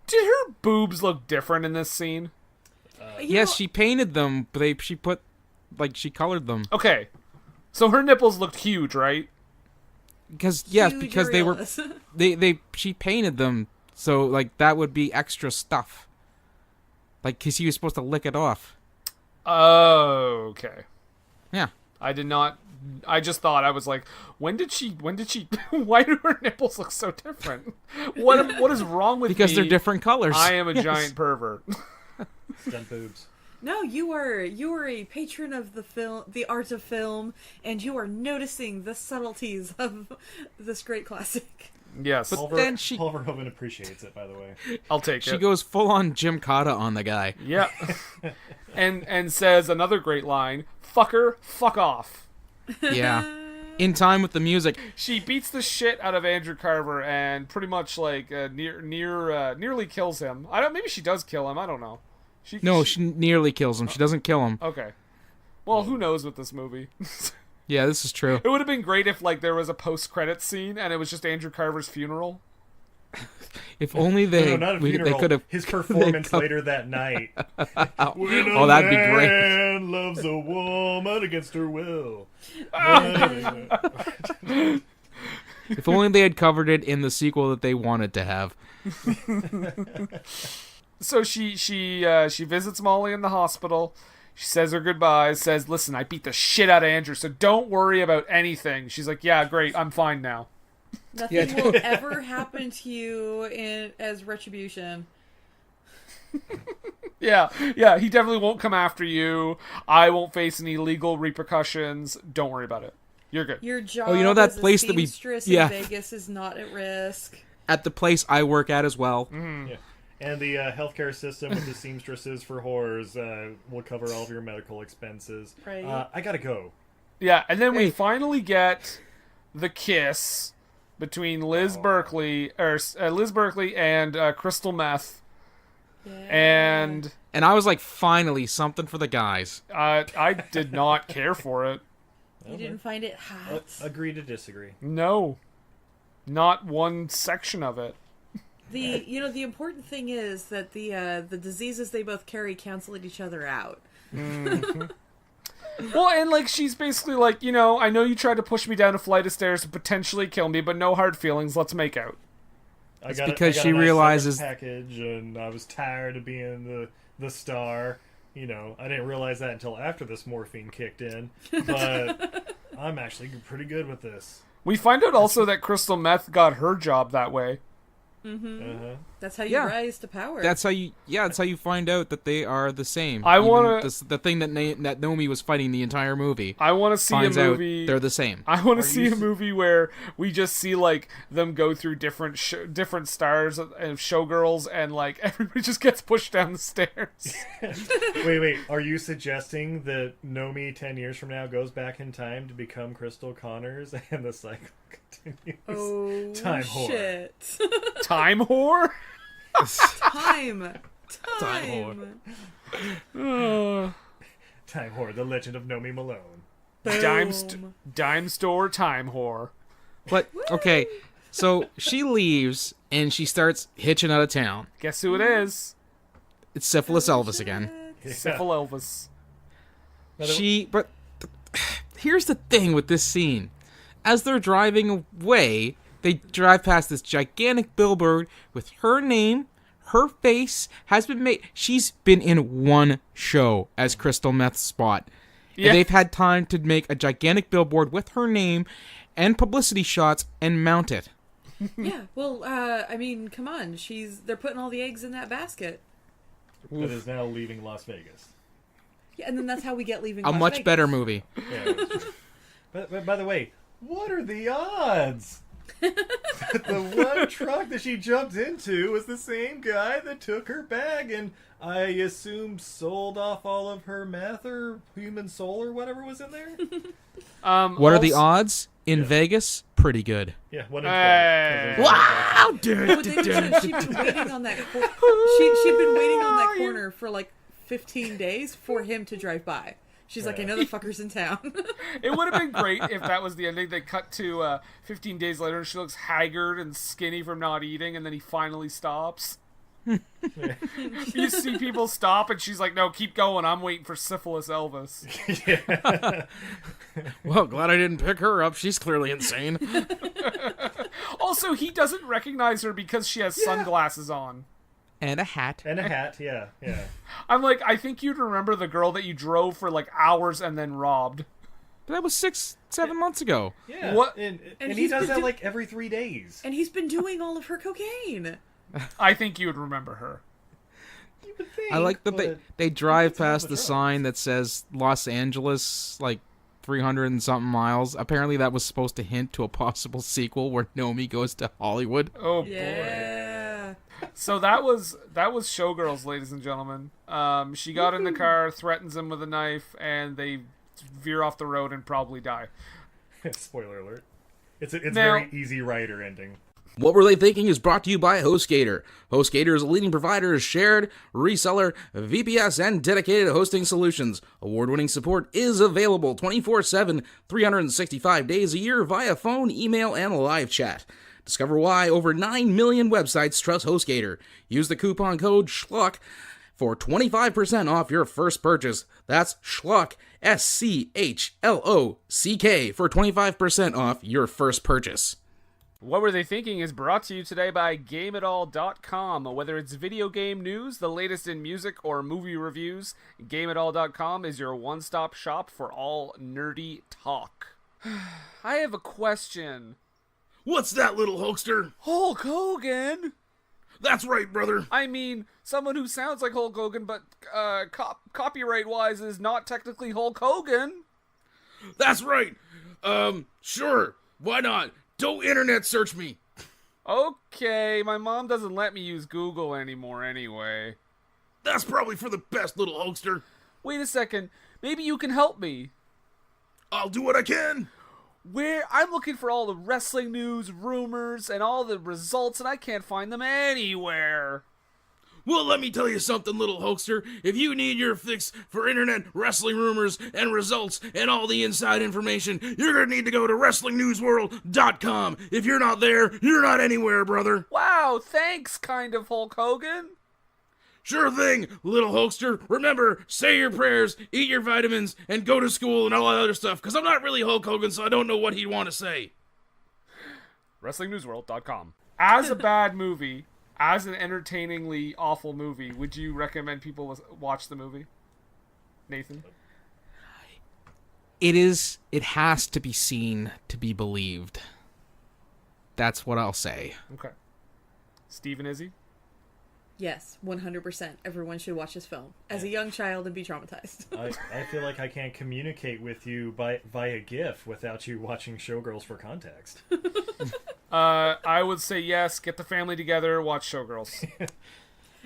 Did her boobs look different in this scene? Yes, she painted them, but she colored them. Okay. So her nipples looked huge, right? Because Huge they were areolas. she painted them, so like that would be extra stuff. Like, cause he was supposed to lick it off. Oh, okay. Yeah. I did not. I just thought, I was like, when did she? Why do her nipples look so different? What is wrong with Because me? they're different colors. I am a Yes. giant pervert. Stunt boobs. No, you are a patron of the art of film, and you are noticing the subtleties of this great classic. Yes, But then she Paul Verhoeven appreciates it, by the way. I'll take she it. goes full on Jim Cotta on the guy. Yeah. and says another great line, "Fucker, fuck off." Yeah. In time with the music. She beats the shit out of Andrew Carver and pretty much like nearly kills him. Maybe she does kill him. I don't know. She nearly kills him. She doesn't kill him. Okay. Well, who knows with this movie? Yeah, this is true. It would have been great if like there was a post-credit scene and it was just Andrew Carver's funeral. If only they not a funeral. they could have his performance later that night. Oh, that'd be great. Man loves a woman against her will. If only they had covered it in the sequel that they wanted to have. So she visits Molly in the hospital. She says her goodbyes. Says, "Listen, I beat the shit out of Andrew, so don't worry about anything." She's like, "Yeah, great, I'm fine now." Nothing will ever happen to you as retribution. Yeah, he definitely won't come after you. I won't face any legal repercussions. Don't worry about it. You're good. Your job that as place a that we seamstress in Vegas is not at risk. At the place I work at as well. Mm-hmm. Yeah. And the healthcare system with the seamstresses for whores will cover all of your medical expenses. Right. I gotta go. Yeah, and then we finally get the kiss between Liz Berkley and Crystal Meth. Yeah. And I was like, finally, something for the guys. I did not care for it. You didn't find it hot? Agree to disagree. No. Not one section of it. The important thing is that the diseases they both carry cancel each other out. Mm-hmm. Well, and like she's basically like, I know you tried to push me down a flight of stairs to potentially kill me, but no hard feelings. Let's make out. Because she realizes package, and I was tired of being the star. I didn't realize that until after this morphine kicked in. But I'm actually pretty good with this. We find out also that Crystal Meth got her job that way. Mm-hmm. Uh-huh. That's how you rise to power. That's how you find out that they are the same. I want to the thing that that Nomi was fighting the entire movie. I want to see a movie. They're the same. I want to see a movie where we just see like them go through different stars of Showgirls, and like everybody just gets pushed down the stairs. Wait. Are you suggesting that Nomi 10 years from now goes back in time to become Crystal Connors and the cycle continues? Oh, time shit. whore. Time whore? Time whore. Time whore, the legend of Nomi Malone. Dime store time whore. But okay, so she leaves and she starts hitching out of town. Guess who it is? It's Syphilis Elvis again. Syphilis Elvis. But here's the thing with this scene. As they're driving away, they drive past this gigantic billboard with her name, her face has been made. She's been in one show as Crystal Meth's Spot. Yeah. And they've had time to make a gigantic billboard with her name and publicity shots and mount it. Yeah, well, I mean, come on. They're putting all the eggs in that basket. That is now leaving Las Vegas. Yeah, and then that's how we get leaving Las Vegas. A much better movie. Yeah, but by the way, what are the odds? The one truck that she jumped into was the same guy that took her bag and I assume sold off all of her meth or human soul or whatever was in there. What are the odds? In Vegas, pretty good. Yeah, what? Wow! She'd been waiting on that. She'd been waiting on that corner for like 15 days for him to drive by. She's like, I know the fucker's in town. It would have been great if that was the ending. They cut to 15 days later and she looks haggard and skinny from not eating, and then he finally stops. You see people stop and she's like, no, keep going. I'm waiting for Syphilis Elvis. Yeah. Well, glad I didn't pick her up. She's clearly insane. Also, he doesn't recognize her because she has sunglasses on. And a hat. Yeah. I'm like, I think you'd remember the girl that you drove for like hours and then robbed. But that was 6-7 months ago. Yeah. What? And he does that like every 3 days. And he's been doing all of her cocaine. I think you would remember her. You would think, I like that they drive past the sign that says Los Angeles, like 300 and something miles. Apparently that was supposed to hint to a possible sequel where Nomi goes to Hollywood. Oh, yeah. boy. So that was Showgirls, ladies and gentlemen. She got in the car, threatens him with a knife, and they veer off the road and probably die. Spoiler alert. It's now, very easy writer ending. What Were They Thinking is brought to you by HostGator. HostGator is a leading provider of shared, reseller, VPS, and dedicated hosting solutions. Award-winning support is available 24/7, 365 days a year via phone, email, and live chat. Discover why over 9 million websites trust HostGator. Use the coupon code SCHLUCK for 25% off your first purchase. That's SCHLUCK, SCHLOCK, for 25% off your first purchase. What Were They Thinking is brought to you today by GameItAll.com. Whether it's video game news, the latest in music, or movie reviews, GameItAll.com is your one-stop shop for all nerdy talk. I have a question. What's that, little Hulkster? Hulk Hogan? That's right, brother. I mean, someone who sounds like Hulk Hogan, but copyright-wise is not technically Hulk Hogan. That's right. Sure. Why not? Don't internet search me. Okay, my mom doesn't let me use Google anymore anyway. That's probably for the best, little Hulkster. Wait a second. Maybe you can help me. I'll do what I can. I'm looking for all the wrestling news, rumors, and all the results, and I can't find them anywhere. Well, let me tell you something, little Hulkster. If you need your fix for internet wrestling rumors and results and all the inside information, you're going to need to go to WrestlingNewsWorld.com. If you're not there, you're not anywhere, brother. Wow, thanks, kind of Hulk Hogan. Sure thing, little Hulkster. Remember, say your prayers, eat your vitamins, and go to school and all that other stuff, because I'm not really Hulk Hogan, so I don't know what he'd want to say. WrestlingNewsWorld.com. As a bad movie, as an entertainingly awful movie, would you recommend people watch the movie? Nathan? It has to be seen to be believed. That's what I'll say. Okay. Steve and Izzy? Yes, 100%. Everyone should watch this film as a young child and be traumatized. I feel like I can't communicate with you via GIF without you watching Showgirls for context. I would say yes. Get the family together. Watch Showgirls.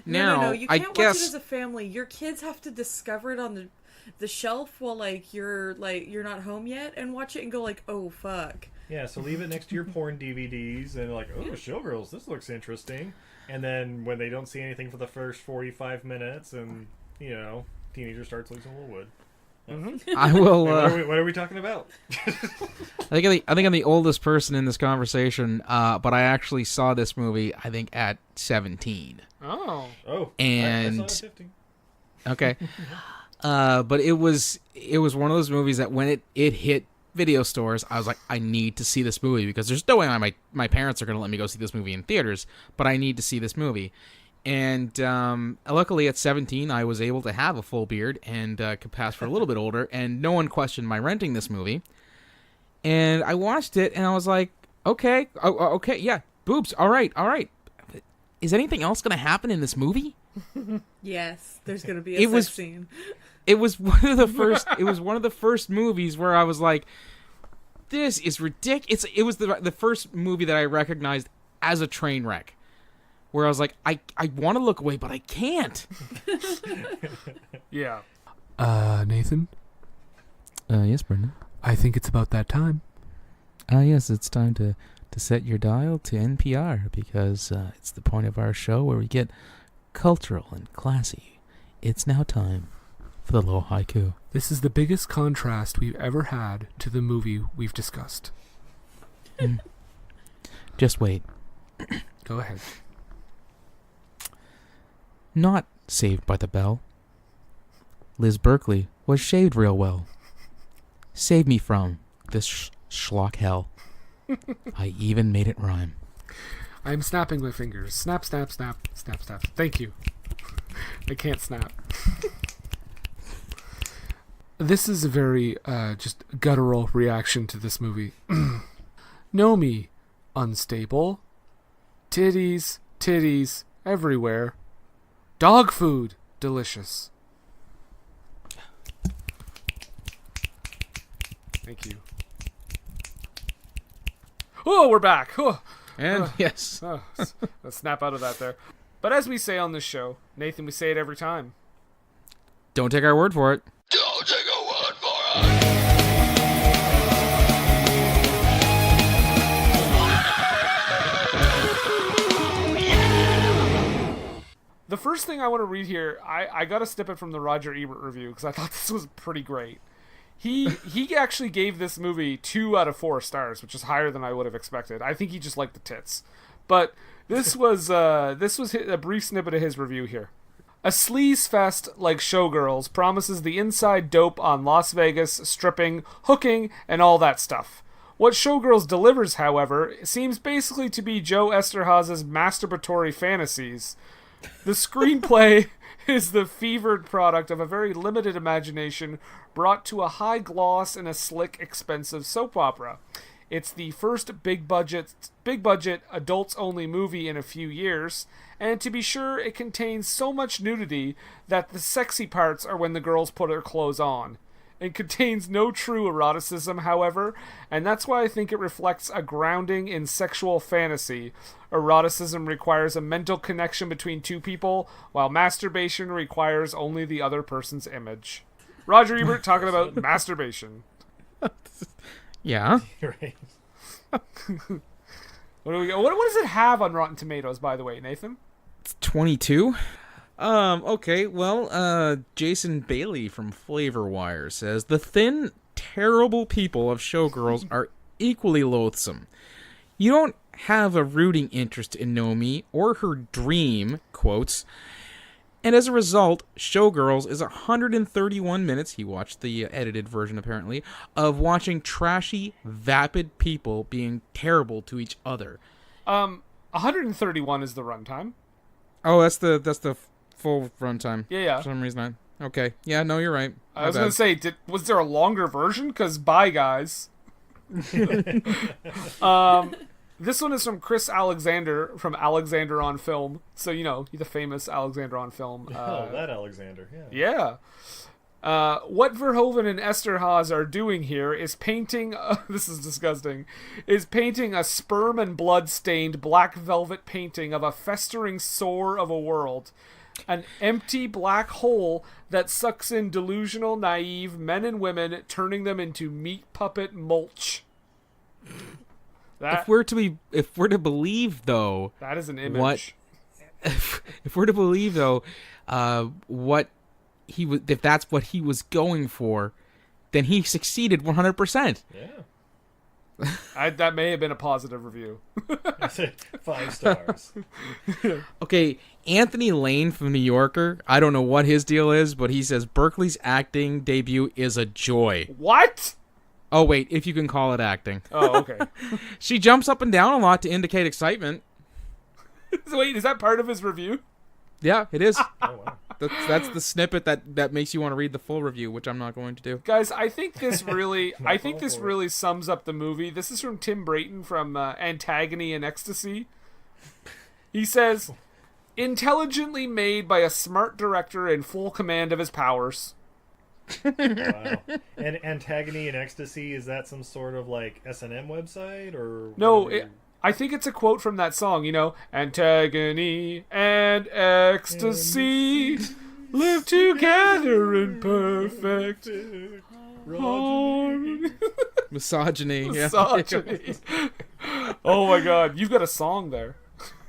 No. You can't watch it as a family. Your kids have to discover it on the shelf while you're not home yet, and watch it and go like, oh fuck. Yeah, so leave it next to your porn DVDs and oh, Showgirls, this looks interesting. And then when they don't see anything for the first 45 minutes, and teenager starts losing a little wood. Mm-hmm. I will. What are we talking about? I think I'm the oldest person in this conversation, but I actually saw this movie. I think at 17. Oh. And I saw it at 15. Okay. But it was one of those movies that when it hit video stores, I was like, I need to see this movie, because there's no way my parents are going to let me go see this movie in theaters, but I need to see this movie. And luckily at 17, I was able to have a full beard and could pass for a little bit older, and no one questioned my renting this movie. And I watched it, and I was like, okay, yeah, boobs, all right. Is anything else going to happen in this movie? Yes, there's going to be a sex scene. It was one of the first. It was one of the first movies where I was like, "This is ridiculous." It was the first movie that I recognized as a train wreck, where I was like, "I want to look away, but I can't." Yeah. Nathan. Yes, Brendan. I think it's about that time. Yes, it's time to set your dial to NPR, because it's the point of our show where we get cultural and classy. It's now time for the little haiku. This is the biggest contrast we've ever had to the movie we've discussed. Just wait. Go ahead. Not Saved by the Bell. Liz Berkley was shaved real well. Save me from this schlock hell. I even made it rhyme. I'm snapping my fingers. Snap, snap, snap, snap, snap. Thank you. I can't snap. This is a very just guttural reaction to this movie. Know me, unstable. Titties, titties, everywhere. Dog food, delicious. Thank you. Oh, we're back. Oh. And yes. Let's snap out of that there. But as we say on this show, Nathan, we say it every time. Don't take our word for it. Don't take a word for it. The first thing I want to read here, I got to snip it from the Roger Ebert review because I thought this was pretty great. He actually gave this movie 2 out of 4 stars, which is higher than I would have expected. I think he just liked the tits. But this was a brief snippet of his review here. A sleaze fest like Showgirls promises the inside dope on Las Vegas, stripping, hooking, and all that stuff. What Showgirls delivers, however, seems basically to be Joe Esterhazy's masturbatory fantasies. The screenplay is the fevered product of a very limited imagination brought to a high gloss in a slick, expensive soap opera. It's the first big budget adults only movie in a few years, and to be sure, it contains so much nudity that the sexy parts are when the girls put their clothes on. It contains no true eroticism, however, and that's why I think it reflects a grounding in sexual fantasy. Eroticism requires a mental connection between two people, while masturbation requires only the other person's image. Roger Ebert talking about masturbation. Yeah. Right. What does it have on Rotten Tomatoes, by the way, Nathan? It's 22. Okay, well, Jason Bailey from Flavor Wire says, the thin, terrible people of Showgirls are equally loathsome. You don't have a rooting interest in Nomi or her dream, quotes, and as a result, Showgirls is 131 minutes, he watched the edited version apparently, of watching trashy, vapid people being terrible to each other. 131 is the runtime. Oh, that's the full runtime. Yeah. For some reason, okay. Yeah, no, you're right. I was going to say, was there a longer version? Because bye, guys. This one is from Chris Alexander from Alexander on Film. So, you know, the famous Alexander on Film. That Alexander, yeah. Yeah. What Verhoeven and Esterhaz are doing here is painting, this is disgusting, is painting a sperm and blood-stained black velvet painting of a festering sore of a world. An empty black hole that sucks in delusional, naive men and women, turning them into meat puppet mulch. If we're to believe, though, that is an image. If we're to believe, though, what he was, if that's what he was going for, then he succeeded 100%. Yeah. That may have been a positive review. I said 5 stars. Okay, Anthony Lane from New Yorker. I don't know what his deal is, but he says Berkley's acting debut is a joy. What? Oh, wait, if you can call it acting. Oh, okay. She jumps up and down a lot to indicate excitement. So wait, is that part of his review? Yeah, it is. Oh, wow. That's the snippet that makes you want to read the full review, which I'm not going to do. Guys, I think this really sums up the movie. This is from Tim Brayton from Antagony and Ecstasy. He says, intelligently made by a smart director in full command of his powers. Wow. And Antagony and Ecstasy, is that some sort of like S&M website or no? I think it's a quote from that song. You know, Antagony and Ecstasy live together in perfect harmony. Misogyny. Yeah. Misogyny. Oh my God, you've got a song there.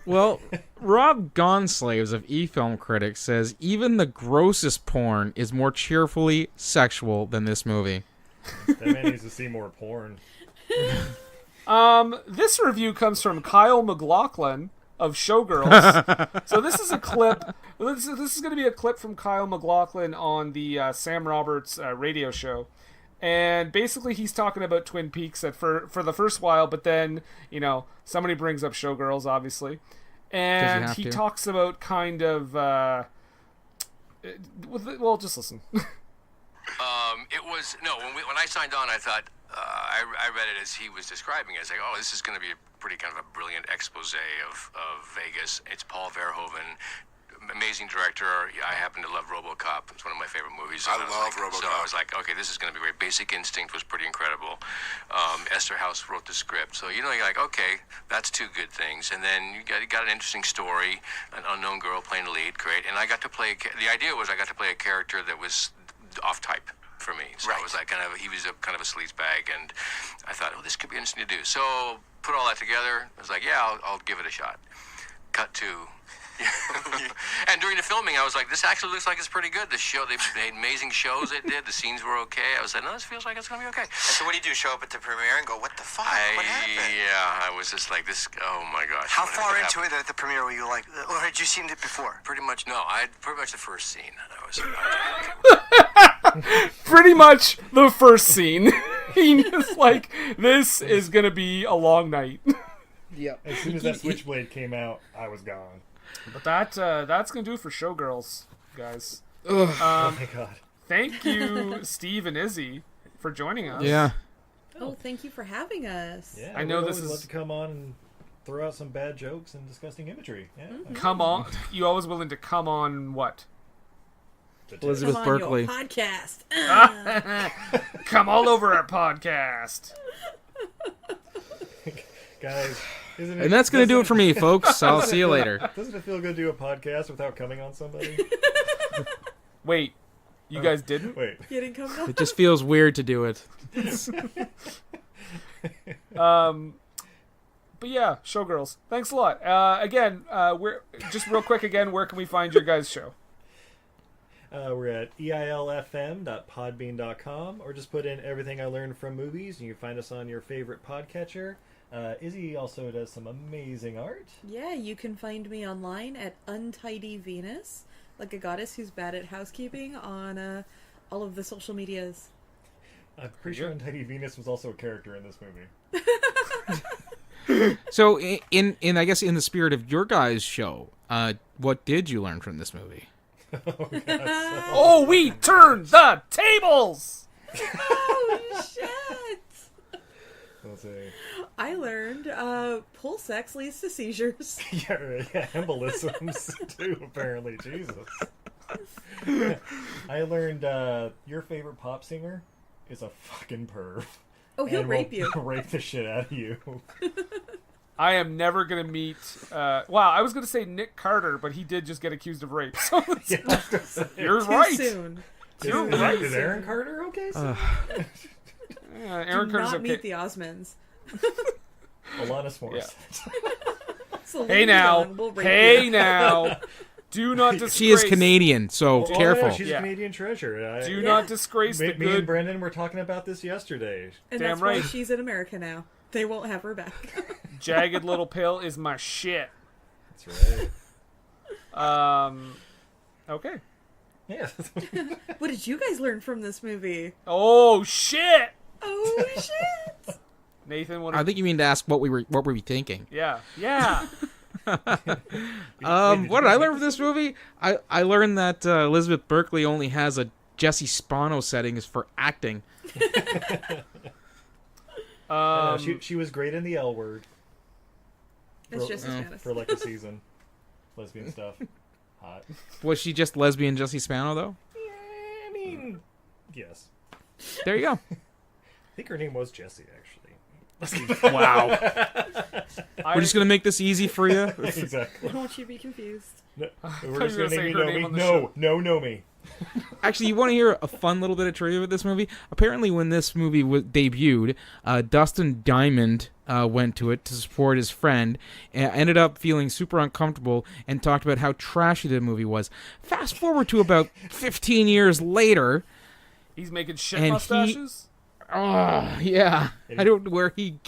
Well, Rob Gonslaves of eFilm Critics says even the grossest porn is more cheerfully sexual than this movie. That man needs to see more porn. This review comes from Kyle McLaughlin of Showgirls. So this is a clip. This is going to be a clip from Kyle McLaughlin on the Sam Roberts radio show. And basically he's talking about Twin Peaks for the first while, but then, you know, somebody brings up Showgirls, obviously. And he talks about kind of... well, just listen. It was... No, when I signed on, I thought... I read it as he was describing it. It's like, oh, this is going to be a pretty kind of a brilliant expose of Vegas. It's Paul Verhoeven amazing director. I happen to love RoboCop. It's one of my favorite movies. I And love was like, RoboCop. So I was like, okay, this is going to be great. Basic Instinct was pretty incredible. Esther House wrote the script. So, you're like, okay, that's two good things. And then you got an interesting story, an unknown girl playing the lead, great. And I got to play, the idea was I got to play a character that was off type for me. So I was like he was a kind of a sleazebag, and I thought, oh, this could be interesting to do. So put all that together. I was like, yeah, I'll give it a shot. Cut to. And during the filming, I was like, this actually looks like it's pretty good. The show, they made amazing shows they did. The scenes were okay. I was like, no, this feels like it's going to be okay. And so what do you do? Show up at the premiere and go, what the fuck? What happened? Yeah, I was just like, this, oh my gosh. How far into it at the premiere were you like, or had you seen it before? Pretty much, no. Pretty much the first scene. I was Pretty much the first scene. He was like, this is going to be a long night. Yep. As soon as that Switchblade came out, I was gone. But that's going to do it for Showgirls, guys. Oh my god. Thank you, Steve and Izzy, for joining us. Yeah. Oh, thank you for having us. Yeah, I know we this always is... love to come on and throw out some bad jokes and disgusting imagery. Yeah. Come on. You always willing to come on what? Elizabeth Come on Berkley. your podcast. Come all over our podcast. Guys, isn't it... And that's going to do it for me, folks. I'll see you later. Doesn't it feel good to do a podcast without coming on somebody? Wait, you guys didn't? Wait. You didn't come on? It just feels weird to do it. But yeah, Showgirls. Thanks a lot. Again, we're just real quick again, where can we find your guys' show? We're at eilfm.podbean.com, or just put in everything I learned from movies, and you can find us on your favorite podcatcher. Izzy also does some amazing art. Yeah, you can find me online at Untidy Venus, like a goddess who's bad at housekeeping, on all of the social medias. I'm pretty sure Untidy Venus was also a character in this movie. So, in I guess in the spirit of your guys' show, what did you learn from this movie? Oh, we turned the tables! Oh, shit! Let's see. I learned pool sex leads to seizures. Yeah, embolisms too, apparently. Jesus. I learned your favorite pop singer is a fucking perv. Oh, he'll rape you. Rape the shit out of you. I am never going to meet... I was going to say Nick Carter, but he did just get accused of rape. So you're right. Soon. You're right. Is Aaron Carter okay? Aaron Do Carter's not okay. meet the Osmonds. Alanis Morissette. So Hey now. we'll rape Hey you. now. Do not disgrace... She is Canadian, so careful. Yeah, she's a Canadian treasure. Do not disgrace the me good... and Brendan were talking about this yesterday. And Damn that's right. why she's in America now. They won't have her back. Jagged Little Pill is my shit. That's right. Okay. Yeah. What did you guys learn from this movie? Oh, shit! Oh, shit! Nathan, what... I think you mean to ask what were we thinking. Yeah. What did I learn from this movie? I learned that Elizabeth Berkley only has a Jesse Spano settings for acting. She was great in the L Word. It's just Spanish. For like a season. Lesbian stuff. Hot. Was she just lesbian Jesse Spano, though? Yeah, I mean, yes. There you go. I think her name was Jessie, actually. Wow. We're just going to make this easy for you. Exactly. I don't want you to be confused. No, thought we're just you were going to gonna say her name on the show. know me. Actually, you want to hear a fun little bit of trivia with this movie? Apparently, when this movie debuted, Dustin Diamond went to it to support his friend, and ended up feeling super uncomfortable and talked about how trashy the movie was. Fast forward to about 15 years later. He's making shit and mustaches? Oh, yeah. I don't know where he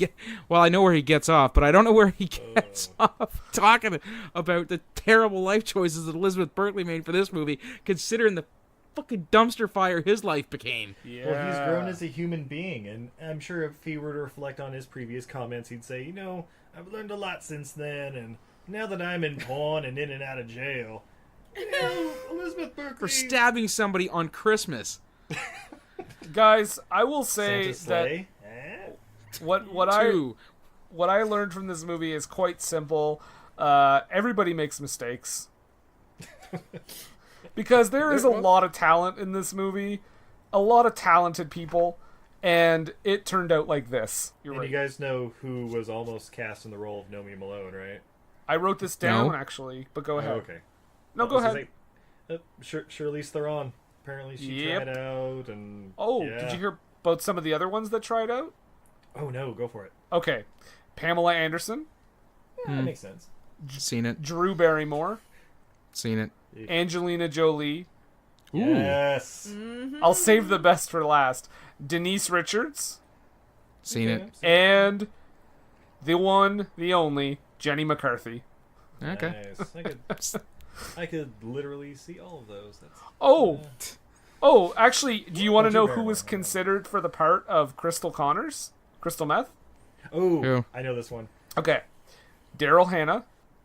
Well, I know where he gets off, but I don't know where he gets off talking about the terrible life choices that Elizabeth Berkley made for this movie, considering the fucking dumpster fire his life became. Yeah. Well, he's grown as a human being, and I'm sure if he were to reflect on his previous comments, he'd say, I've learned a lot since then, and now that I'm in pawn and in and out of jail, Elizabeth Berkley... For stabbing somebody on Christmas. Guys, I will say Santa's that sleigh. what I learned from this movie is quite simple. Everybody makes mistakes. Because there is a lot of talent in this movie, a lot of talented people, and it turned out like this. You're and right. you guys know who was almost cast in the role of Nomi Malone, right? I wrote this down, actually, but go ahead. Oh, okay. No, go ahead. Charlize Theron. Apparently she tried out. And did you hear about some of the other ones that tried out? Oh, no, go for it. Okay. Pamela Anderson. Yeah, that makes sense. Seen it. Drew Barrymore. Seen it. Angelina Jolie. Ooh. Yes. Mm-hmm. I'll save the best for last. Denise Richards. Seen it. And the one, the only, Jenny McCarthy. Okay. Nice. I could literally see all of those. Oh, actually, do you want to know who was considered for the part of Crystal Connors? Crystal Meth? Oh, Who? I know this one. Okay. Daryl Hannah.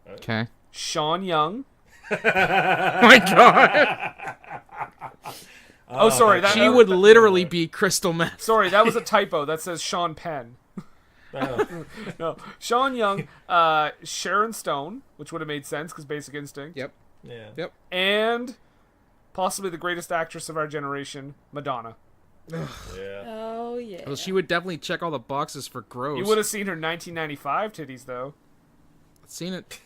Okay. Sean Young. Oh my god. Oh, sorry. She would literally be Crystal Meth. Sorry, that was a typo. That says Sean Penn. No. Sean Young, Sharon Stone, which would have made sense because Basic Instinct. Yep. Yeah. Yep. And possibly the greatest actress of our generation, Madonna. Yeah. Oh, yeah. Well, she would definitely check all the boxes for gross. You would have seen her 1995 titties, though. Seen it.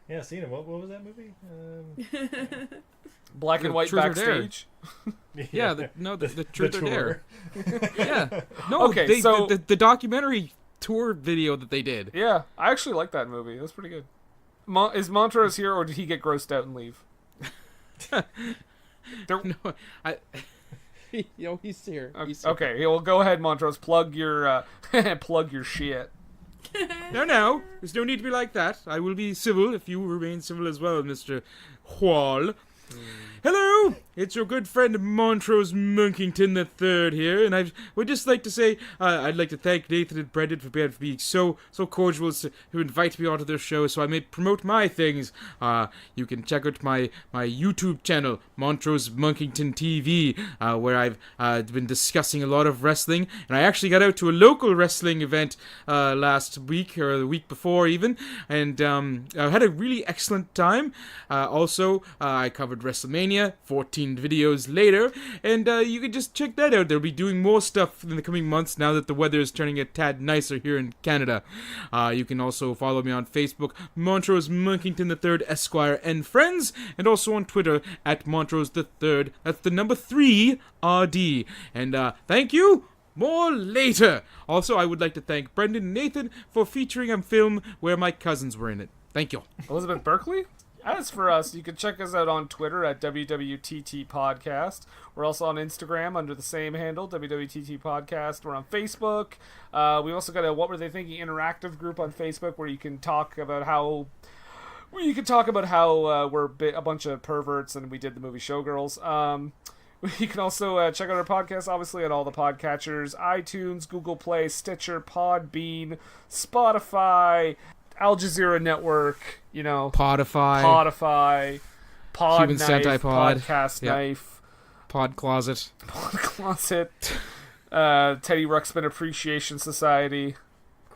Yeah, seen it. What was that movie? Black and white Truth or backstage. Yeah, the Truth or Dare. Yeah. No, Okay, the documentary tour video that they did. Yeah, I actually like that movie. That's pretty good. Is Montrose here, or did he get grossed out and leave? No, he's here. Okay, well, go ahead, Montrose. Plug your shit. No. There's no need to be like that. I will be civil if you remain civil as well, Mr. Hall. Hello, it's your good friend Montrose Monkington III here, and I would just like to say I'd like to thank Nathan and Brendan for being so cordial as to invite me onto their show so I may promote my things. You can check out my YouTube channel, Montrose Monkington TV, where I've been discussing a lot of wrestling, and I actually got out to a local wrestling event last week, or the week before even, and I had a really excellent time. Also, I covered WrestleMania 14 videos later, and you can just check that out. They'll be doing more stuff in the coming months now that the weather is turning a tad nicer here in Canada. You can also follow me on Facebook, Montrose Monkington III Esquire and Friends, and also on Twitter at Montrose III. That's the number 3 RD. And thank you. More later. Also, I would like to thank Brendan and Nathan for featuring a film where my cousins were in it. Thank you. Elizabeth Berkley? As for us, you can check us out on Twitter at WWTT Podcast. We're also on Instagram under the same handle, WWTT Podcast. We're on Facebook. We also got a What Were They Thinking interactive group on Facebook where you can talk about how we're a bunch of perverts and we did the movie Showgirls. You can also check out our podcast, obviously, at all the podcatchers, iTunes, Google Play, Stitcher, Podbean, Spotify, Al Jazeera Network, Podify, Pod Human Knife, Centipod, Podcast Knife, Pod Closet, Teddy Ruxpin Appreciation Society,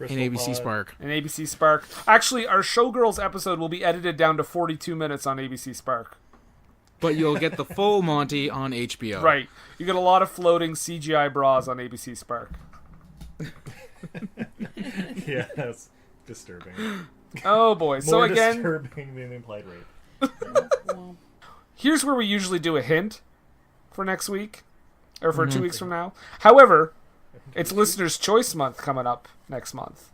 and ABC Spark. And ABC Spark. Actually, our Showgirls episode will be edited down to 42 minutes on ABC Spark. But you'll get the full Monty on HBO. Right. You get a lot of floating CGI bras on ABC Spark. Yeah, that's disturbing. Oh boy. So More again, disturbing than implied rape. Here's where we usually do a hint for next week, or for 2 weeks from now. However, it's Listener's Choice Month coming up next month.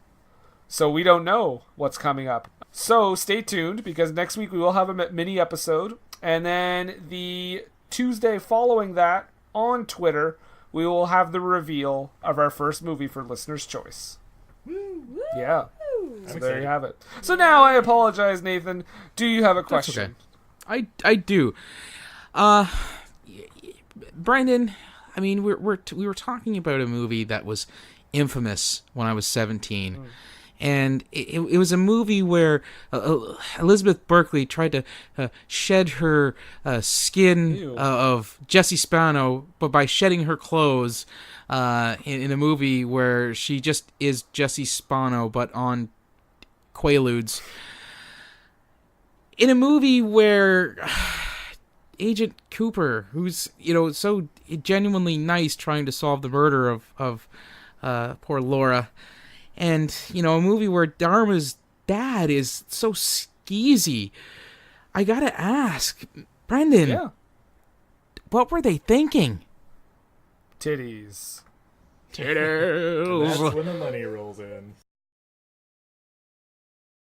So we don't know what's coming up. So stay tuned, because next week we will have a mini episode. And then the Tuesday following that, on Twitter, we will have the reveal of our first movie for Listener's Choice. Woo. Yeah. So there you have it. So now I apologize, Nathan. Do you have a question? Okay. I do. Brandon, I mean, we were talking about a movie that was infamous when I was 17. And it was a movie where Elizabeth Berkley tried to shed her skin of Jessie Spano, but by shedding her clothes in a movie where she just is Jessie Spano, but on Quaaludes. in a movie where Agent Cooper, who's, so genuinely nice trying to solve the murder of poor Laura, and, a movie where Dharma's dad is so skeezy, I gotta ask, Brendan, what were they thinking? Titties. That's when the money rolls in.